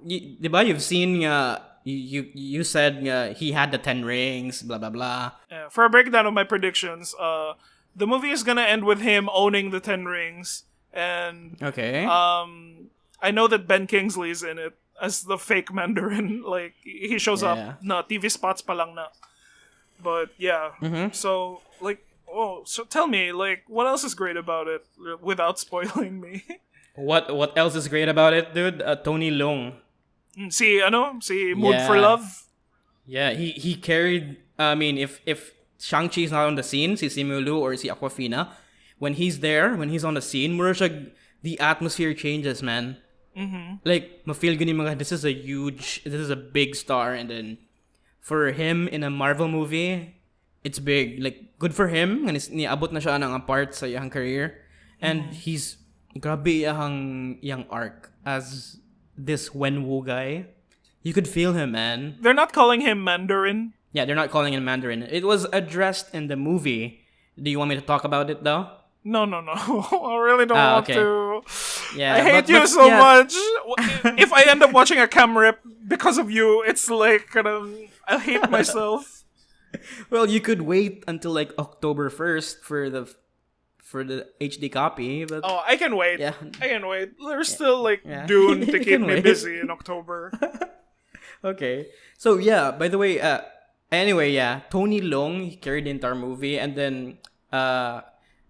Diba you've seen you said he had the 10 rings, blah blah blah. For a breakdown of my predictions, the movie is gonna end with him owning the 10 rings, and Okay. I know that Ben Kingsley's in it. as the fake Mandarin. Like, he shows Yeah. up na TV spots pa lang na. But, yeah. So, like, so tell me, like, what else is great about it without spoiling me? What else is great about it, dude? Tony Leung. Si Mood for Yeah. Love. Yeah, he carried. I mean, if Shang-Chi is not on the scene, si Simu Liu or si Aquafina, when he's on the scene, mura siya, the atmosphere changes, man. Like, mafeel gani mga, this is a big star, and then for him in a Marvel movie, it's big. Like, good for him, and niabot na siya ng part sa iyang career, and he's grabe yang arc as this Wenwu guy. You could feel him, man. They're not calling him Mandarin. Yeah, they're not calling him Mandarin. It was addressed in the movie. Do you want me to talk about it though? No. I really don't want okay. to. Yeah, I hate you so much. If I end up watching a CAMRip because of you, it's like I hate myself. Well, you could wait until like October 1st for the HD copy, but Oh, I can wait. Yeah. I can wait. There's still like Yeah. Dune to You keep can me wait. busy in October. okay. So yeah, by the way, anyway, yeah, Tony Leung, he carried the entire movie, and then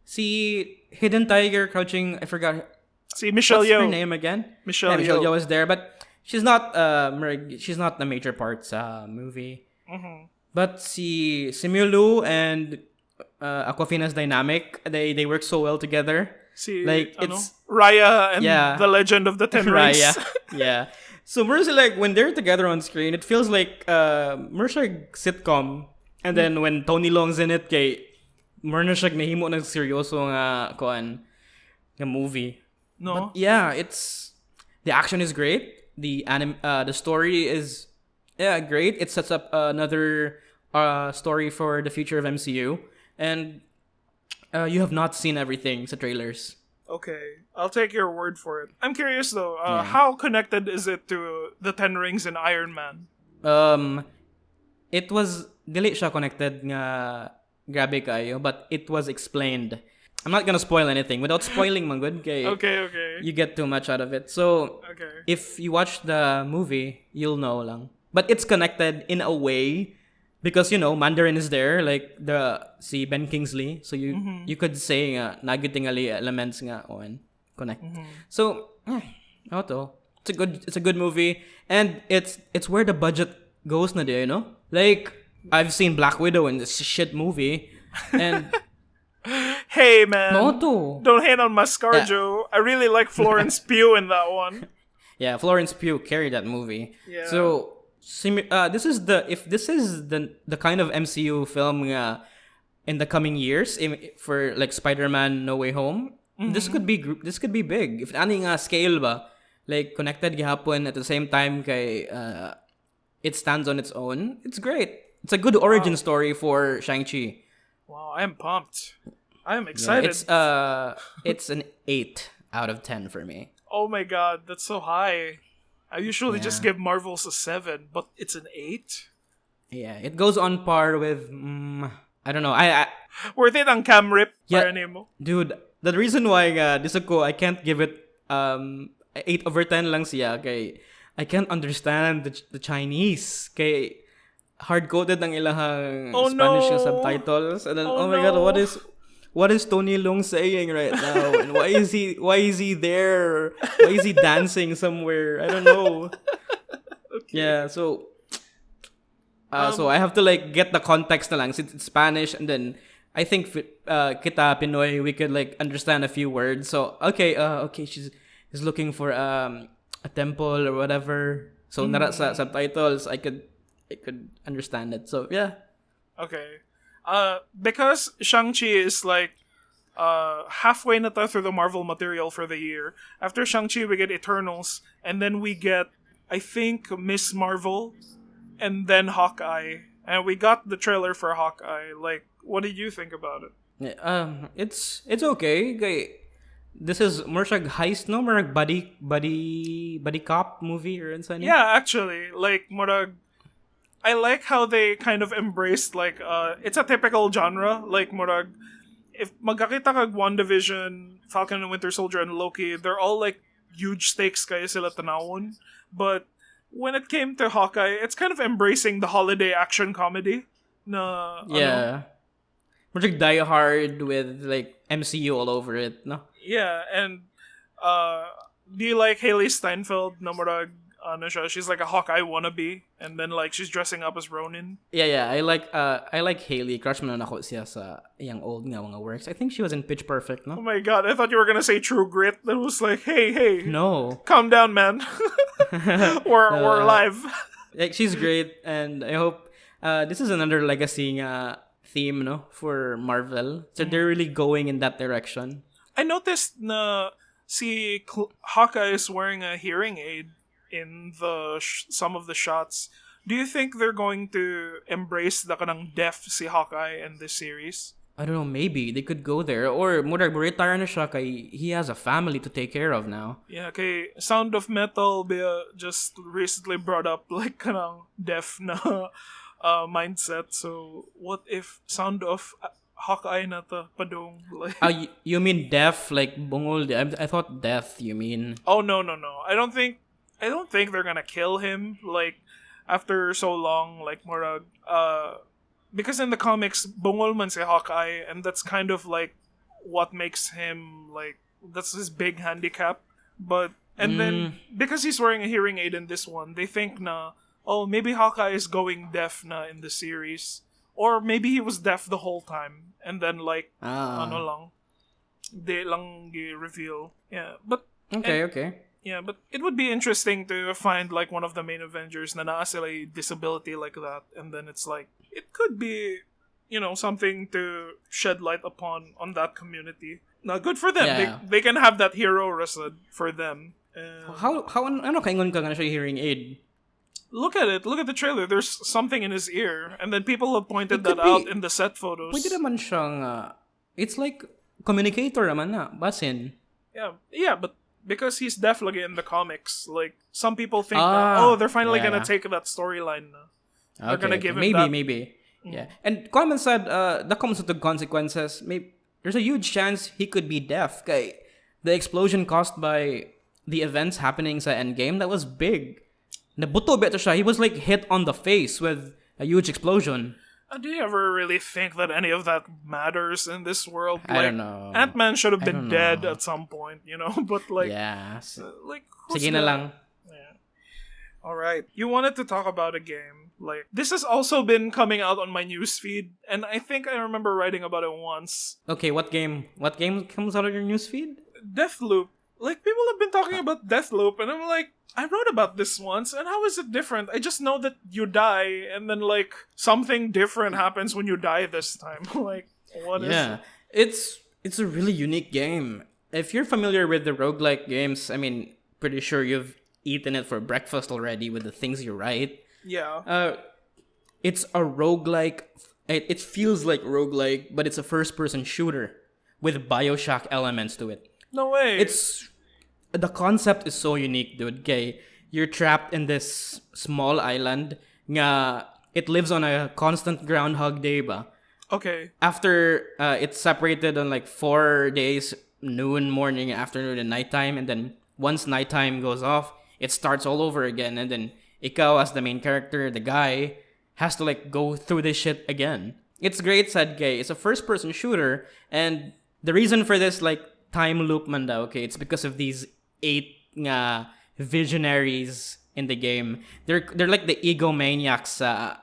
see Hidden Tiger, Crouching, I forgot See, Michelle what's Yeoh. her name again. Michelle yeah, Michelle Yeoh. Yeoh is there, but she's not the major part sa movie. But si Simu Liu and Aquafina's dynamic, they work so well together. See, Like, it's Raya and Yeah. the Legend of the Ten Rings. Raya. Yeah. So Mercy, like, when they're together on screen, it feels like Mercy sitcom. And then when Tony Long's in it, kay Mercy nahimo ng seryoso nga movie. No? Yeah, the action is great. The story is great. It sets up another story for the future of MCU, and you have not seen everything sa trailers. Okay, I'll take your word for it. I'm curious though, how connected is it to the Ten Rings and Iron Man? It was dili siya connected nga grabe kayo, but it was explained. I'm not gonna spoil anything without spoiling man good kay Okay. you get too much out of it. So Okay. if you watch the movie, you'll know lang. But it's connected in a way because Mandarin is there, like si Ben Kingsley. So you could say nga nagitingali elements nga on connect. So it's a good movie, and it's where the budget goes na there, Like, I've seen Black Widow in this shit movie, and Hey man, Moto. don't hate on Mascarjo. I really like Florence Pugh in that one. Yeah, Florence Pugh carried that movie. Yeah. So this is the kind of MCU film in the coming years for like Spider-Man No Way Home. This could be big. If ani nga scale ba, like connected gihapon at the same time kay it stands on its own. It's great. It's a good origin story for Shang-Chi. Wow, I'm pumped. I'm Yeah, excited. it's an 8 out of 10 for me. Oh my god, that's so high. I usually just Yeah. give Marvels a 7, but it's an 8? Yeah, it goes on par with I don't know. I Worth it ang CAMRip? Yeah. Para nimo? dude, the reason why this ako I can't give it 8 over 10 lang siya kay I can't understand the Chinese kay hard-coded ang ilahang Oh, Spanish no. subtitles, and then Oh, my god, no. what is Tony Leung saying right now, and why is he there, why is he dancing somewhere, I don't know. Yeah, so I have to like get the context na lang since it's Spanish, and then I think kita Pinoy we could like understand a few words. So okay, she's looking for a temple or whatever. So nara sa subtitles I could understand it. So yeah. Okay. Because Shang-Chi is like halfway na ta through the Marvel material for the year. After Shang-Chi, we get Eternals, and then we get, I think, Miss Marvel, and then Hawkeye. And we got the trailer for Hawkeye. Like, what did you think about it? It's okay. Kay this is Murshag heist, no? Murag buddy cop movie or something. Yeah, actually, like, murag, I like how they kind of embraced, like, it's a typical genre. Like, murag, if magkakita kag WandaVision, Falcon and Winter Soldier, and Loki, they're all, like, huge stakes kaya sila tanawon. But when it came to Hawkeye, it's kind of embracing the holiday action comedy. Na, Yeah. Project Die Hard with like MCU all over it, no? Yeah, and do you like Haley Steinfeld? Na murag, she's like a Hawkeye wannabe, and then like she's dressing up as Ronin. Yeah, I like Hailey. Crush mo na ako siya sa yung old nga mga works. I think she was in Pitch Perfect, Oh no? my god, I thought you were gonna say True Grit. That was like, hey, No. calm down, man. we're live. Like she's great, and I hope this is another legacy theme, no, for Marvel. So they're really going in that direction. I noticed na Hawkeye is wearing a hearing aid in the some of the shots. Do you think they're going to embrace the kanang deaf si Hawkeye in this series? I don't know, maybe they could go there, or murag retire na siya kay he has a family to take care of now. Yeah, okay. Sound of Metal just recently brought up like kanang deaf na mindset. So what if Sound of Hawkeye na ta padong like? You mean deaf like bungol? I thought death. You mean? Oh no. I don't think they're gonna kill him like after so long like murag because in the comics bungol man si Hawkeye, and that's kind of like what makes him like that's his big handicap. But and then because he's wearing a hearing aid in this one, they think na maybe Hawkeye is going deaf na in the series, or maybe he was deaf the whole time and then like ano lang de lang reveal. Yeah, but Okay. yeah, but it would be interesting to find like one of the main Avengers na naa sila yung disability like that, and then it's like it could be, something to shed light upon on that community. Now, good for them. Yeah. They can have that hero rested for them. How ano kaingon ka nga siya hearing aid? Look at it. Look at the trailer. There's something in his ear, and then people have pointed It could that out be- in the set photos. Pwede naman siyang it's like communicator naman na basin. Yeah, but because he's deaf like in the comics, like some people think they're finally yeah. gonna take that storyline. They're gonna give him maybe, that. maybe. Yeah. And Coleman said that comes with the consequences. Maybe there's a huge chance he could be deaf. Kay the explosion caused by the events happening sa Endgame, that was big. Nabuto beto siya. He was like hit on the face with a huge explosion. Do you ever really think that any of that matters in this world? I don't know. Ant-Man should have been don't dead know. at some point, But like, Yeah. like who's Sige na gonna- lang. Yeah. All right. You wanted to talk about a game. Like this has also been coming out on my newsfeed, and I think I remember writing about it once. Okay, what game? What game comes out of your newsfeed? Deathloop. Like people have been talking about Deathloop, and I'm like, I wrote about this once, and how is it different? I just know that you die, and then like something different happens when you die this time. Like, what is Yeah. It's a really unique game. If you're familiar with the roguelike games, I mean, pretty sure you've eaten it for breakfast already with the things you write. Yeah. It's a roguelike. It feels like roguelike, but it's a first-person shooter with BioShock elements to it. No way. It's the concept is so unique, dude. Okay, you're trapped in this small island. Nga, it lives on a constant Groundhog Day, ba? okay. After it's separated on like 4 days, noon, morning, afternoon, and nighttime, and then once nighttime goes off, it starts all over again, and then ikaw as the main character, the guy, has to like go through this shit again. It's great, said Gay. It's a first-person shooter, and the reason for this like time loop man daw, okay, it's because of these 8 visionaries in the game. They're like the egomaniacs sa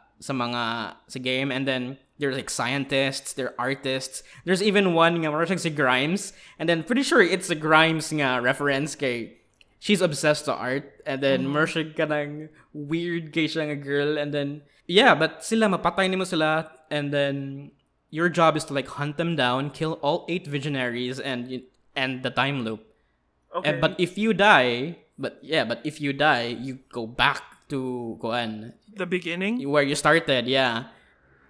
game, and then there's like scientists, they're artists. There's even one nga marang si Grimes, and then pretty sure it's a Grimes nga reference kay she's obsessed to art, and then marang ka ng weird kay siya nga girl, and then yeah, but sila mapatay nimo sila, and then your job is to like hunt them down, kill all 8 visionaries, and the time loop. Okay. But if you die, you go back to the beginning. where you started. Yeah,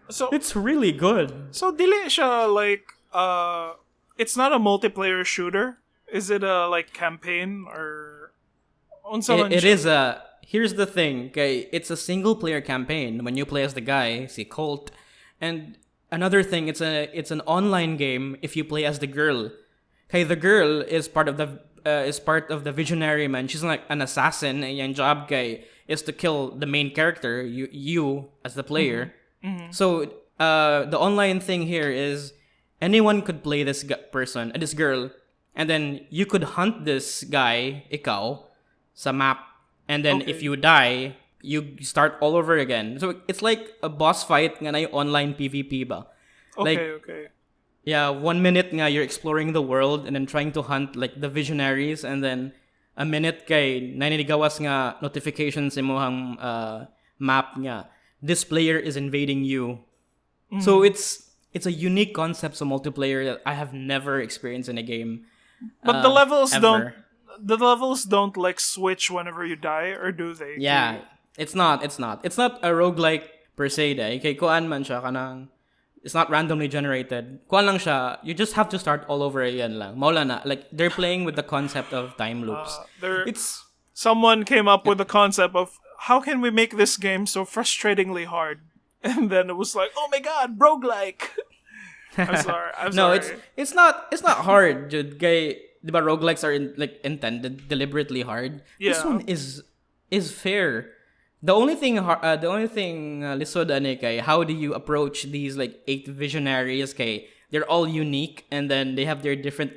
So it's really good. so dili siya like it's not a multiplayer shooter. Is it a like campaign or unsa man It siya? is here's the thing, okay? It's a single player campaign when you play as the guy, si Colt, and another thing, it's an online game if you play as the girl. Okay, the girl is part of the visionary man. She's like an assassin. And yung job kay is to kill the main character, you as the player. So the online thing here is anyone could play this person, this girl, and then you could hunt this guy, ikaw, sa map, and then if you die, you start all over again. So it's like a boss fight nga na yung online PvP ba? Okay. Yeah, 1 minute nga you're exploring the world and then trying to hunt like the visionaries, and then a minute kay naninigawas nga notifications sa imong map nga this player is invading you. So it's a unique concept of multiplayer that I have never experienced in a game. But the levels ever. don't like switch whenever you die, or do they? Yeah, it's not a roguelike per se day. Kay kuan man siya kanang it's not randomly generated. Kuan lang siya, you just have to start all over again lang. Maula na. Like they're playing with the concept of time loops. Someone came up with the concept of how can we make this game so frustratingly hard? And then it was like, oh my god, roguelike. I'm sorry. No, it's not hard, dude. Kay, di ba roguelikes are intended deliberately hard. Yeah. This one is fair. The only thing lisod ani kay how do you approach these like 8 visionaries kay they're all unique, and then they have their different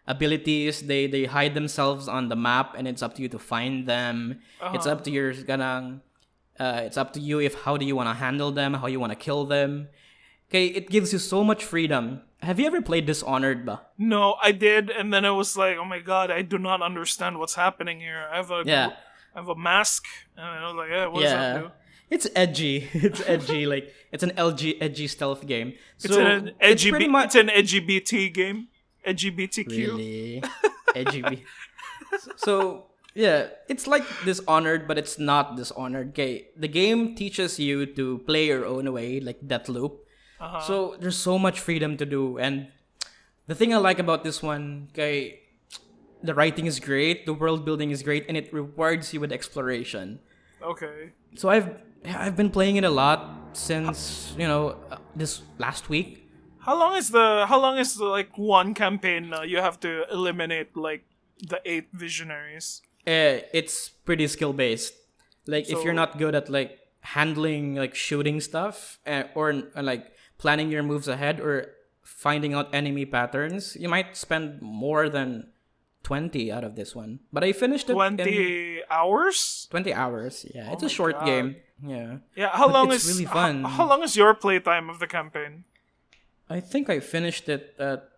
abilities. They hide themselves on the map, and it's up to you to find them. It's up to it's up to you if how do you want to handle them, how you want to kill them. Okay, it gives you so much freedom. Have you ever played Dishonored ba? No, I did, and then I was like, oh my god, I do not understand what's happening here. I have a mask, and I was like, what does that do? It's edgy. It's edgy. Like it's an edgy stealth game. So it's an LGBT game. LGBTQ. Really? LGBT. So yeah, it's like Dishonored, but it's not Dishonored. Okay, the game teaches you to play your own way, like Deathloop. So there's so much freedom to do, and the thing I like about this one, okay, the writing is great, the world building is great, and it rewards you with exploration. Okay. So I've been playing it a lot since this last week. How long is the like one campaign? You have to eliminate like the 8 visionaries. It's pretty skill based. Like if you're not good at like handling like shooting stuff or like planning your moves ahead or finding out enemy patterns, you might spend more than 20 out of this one. But I finished it 20 hours? 20 hours, yeah. It's a short game. Yeah. Yeah, it's really fun. How long is your playtime of the campaign? I think I finished it at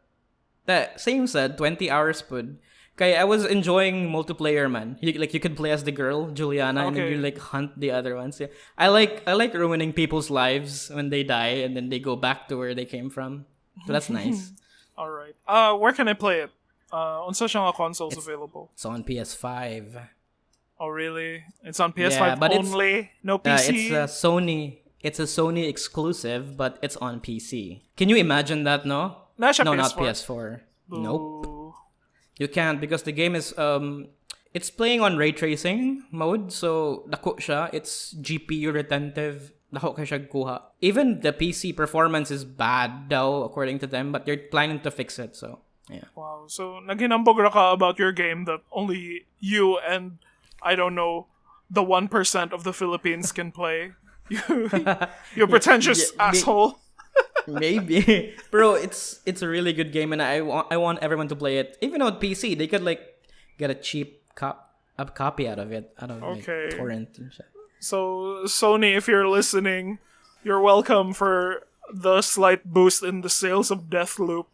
that same said 20 hours pud. Kaya I was enjoying multiplayer, man. You could play as the girl, Juliana, and then you like hunt the other ones. Yeah. I like ruining people's lives when they die and then they go back to where they came from. So that's nice. All right. Where can I play it? On social consoles available. It's on PS5. Oh really? It's on PS5 yeah, but only? No PC? It's a Sony exclusive, but it's on PC. Can you imagine that, no? No, PS4. Not Boo. PS4. Nope. You can't because the game is it's playing on ray tracing mode, so dako siya. It's GPU retentive. Dako siya kuha. Even the PC performance is bad daw according to them, but they're planning to fix it. So yeah. Wow. So naghinambog ra ka about your game that only you and I don't know the 1% of the Philippines can play. You pretentious asshole. Maybe, bro. It's a really good game, and I want everyone to play it. Even on PC, they could like get a cheap copy out of it, like, torrent and shit. So Sony, if you're listening, you're welcome for the slight boost in the sales of Deathloop.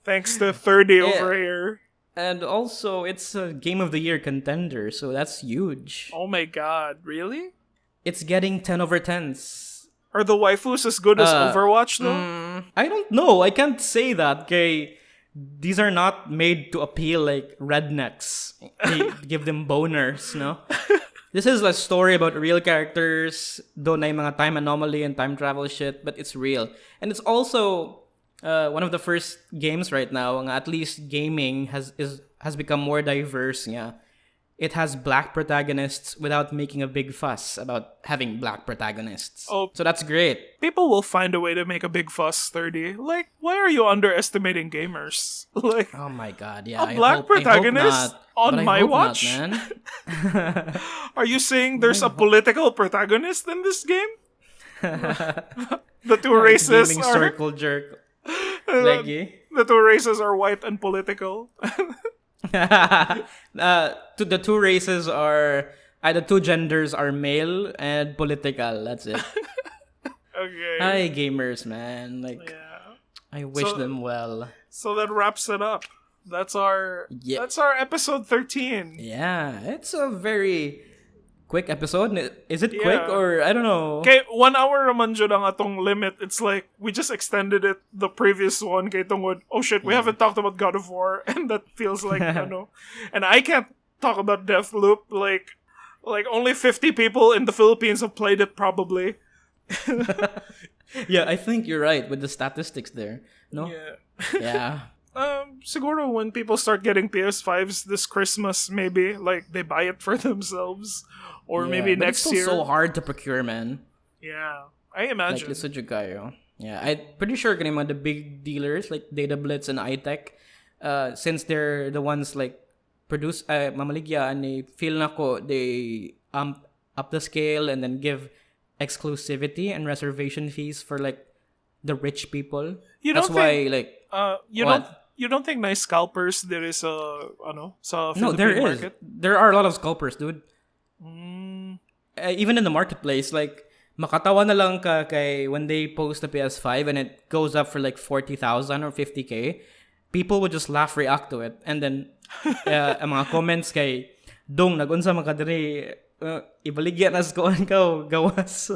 Thanks to Thirdy over here. And also, it's a Game of the Year contender, so that's huge. Oh my god, really? It's getting 10 over 10s. Are the waifus as good as Overwatch, though? I don't know. I can't say that, okay? These are not made to appeal like rednecks. They give them boners, no? This is a story about real characters, though na yung mga time anomaly and time travel shit, but it's real. And it's also one of the first games right now, at least gaming has become more diverse. Yeah. it has black protagonists without making a big fuss about having black protagonists. Oh. So that's great. People will find a way to make a big fuss, 30. Like, why are you underestimating gamers? Like, Oh my god, yeah. a black protagonist on my watch? Not, man. Are you saying there's a political protagonist in this game? The two races Gaming are circle jerk. Leggy. the two races are white and political. The two races are the two genders are male and political. That's it. Okay. Hi gamers, man. Like Yeah. I wish So- them well. So that wraps it up. That's our Yeah. that's our episode 13. Yeah, it's a very quick episode. Is it Yeah. quick or I don't know? Okay, 1 hour naman jud ang atong limit. It's like we just extended it the previous one kay tungod. Oh shit, we haven't talked about God of War and that feels like ano. And I can't talk about Deathloop like only 50 people in the Philippines have played it probably. Yeah, I think you're right with the statistics there. No? Yeah. Yeah. Siguro when people start getting PS5s this Christmas, maybe like they buy it for themselves, or Yeah, maybe but next it's still year. so hard to procure, man. Yeah, I Like imagine. lisod jud kayo. Yeah, I'm pretty sure kani mga the big dealers like Data Blitz and iTech, since they're the ones like produce mamaligya and they feel na ko they amp up the scale and then give exclusivity and reservation fees for like the rich people. You That's don't why think- like You what? don't think nice scalpers there is a sa No, Philippine there is. market? There are a lot of scalpers, dude. Mm, Even in the marketplace, like makatawa na lang ka kay when they post the PS5 and it goes up for like 40,000 or 50K, people would just laugh, react to it, and then ang mga comments kay dong nagunsa man ka diri ibaligya nas koan ka gawas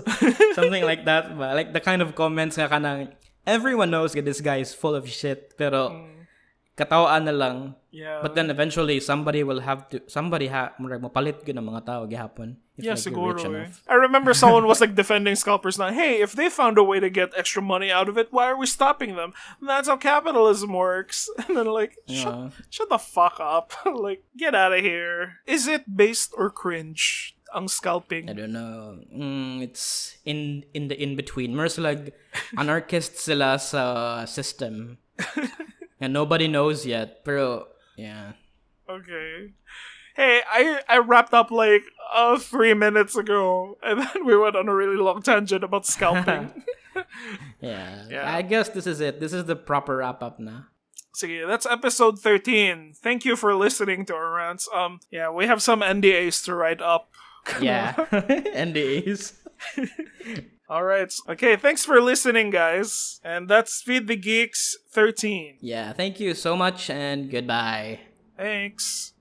something like that ba, like the kind of comments nga kanang everyone knows that this guy is full of shit pero katawaan na lang. yeah. But then eventually somebody mapalit gyud ang mga tao gihapon if yeah, like, you're rich siguro. enough. I remember someone was like defending scalpers now. Hey, if they found a way to get extra money out of it, why are we stopping them? And that's how capitalism works. And then like, Yeah. shut the fuck up. Like, get out of here. Is it based or cringe? Ang scalping. I don't know. It's in the in between. More so like anarchists sila sa system. And nobody knows yet. Pero yeah. Okay. Hey, I wrapped up like 3 minutes ago, and then we went on a really long tangent about scalping. Yeah. Yeah. I guess this is it. This is the proper wrap up na. Sige, that's episode 13. Thank you for listening to our rants. Yeah, we have some NDAs to write up. Yeah. NDAs. All right. Okay, thanks for listening, guys. And that's Feed the Geeks 13. Yeah. Thank you so much and goodbye. Thanks.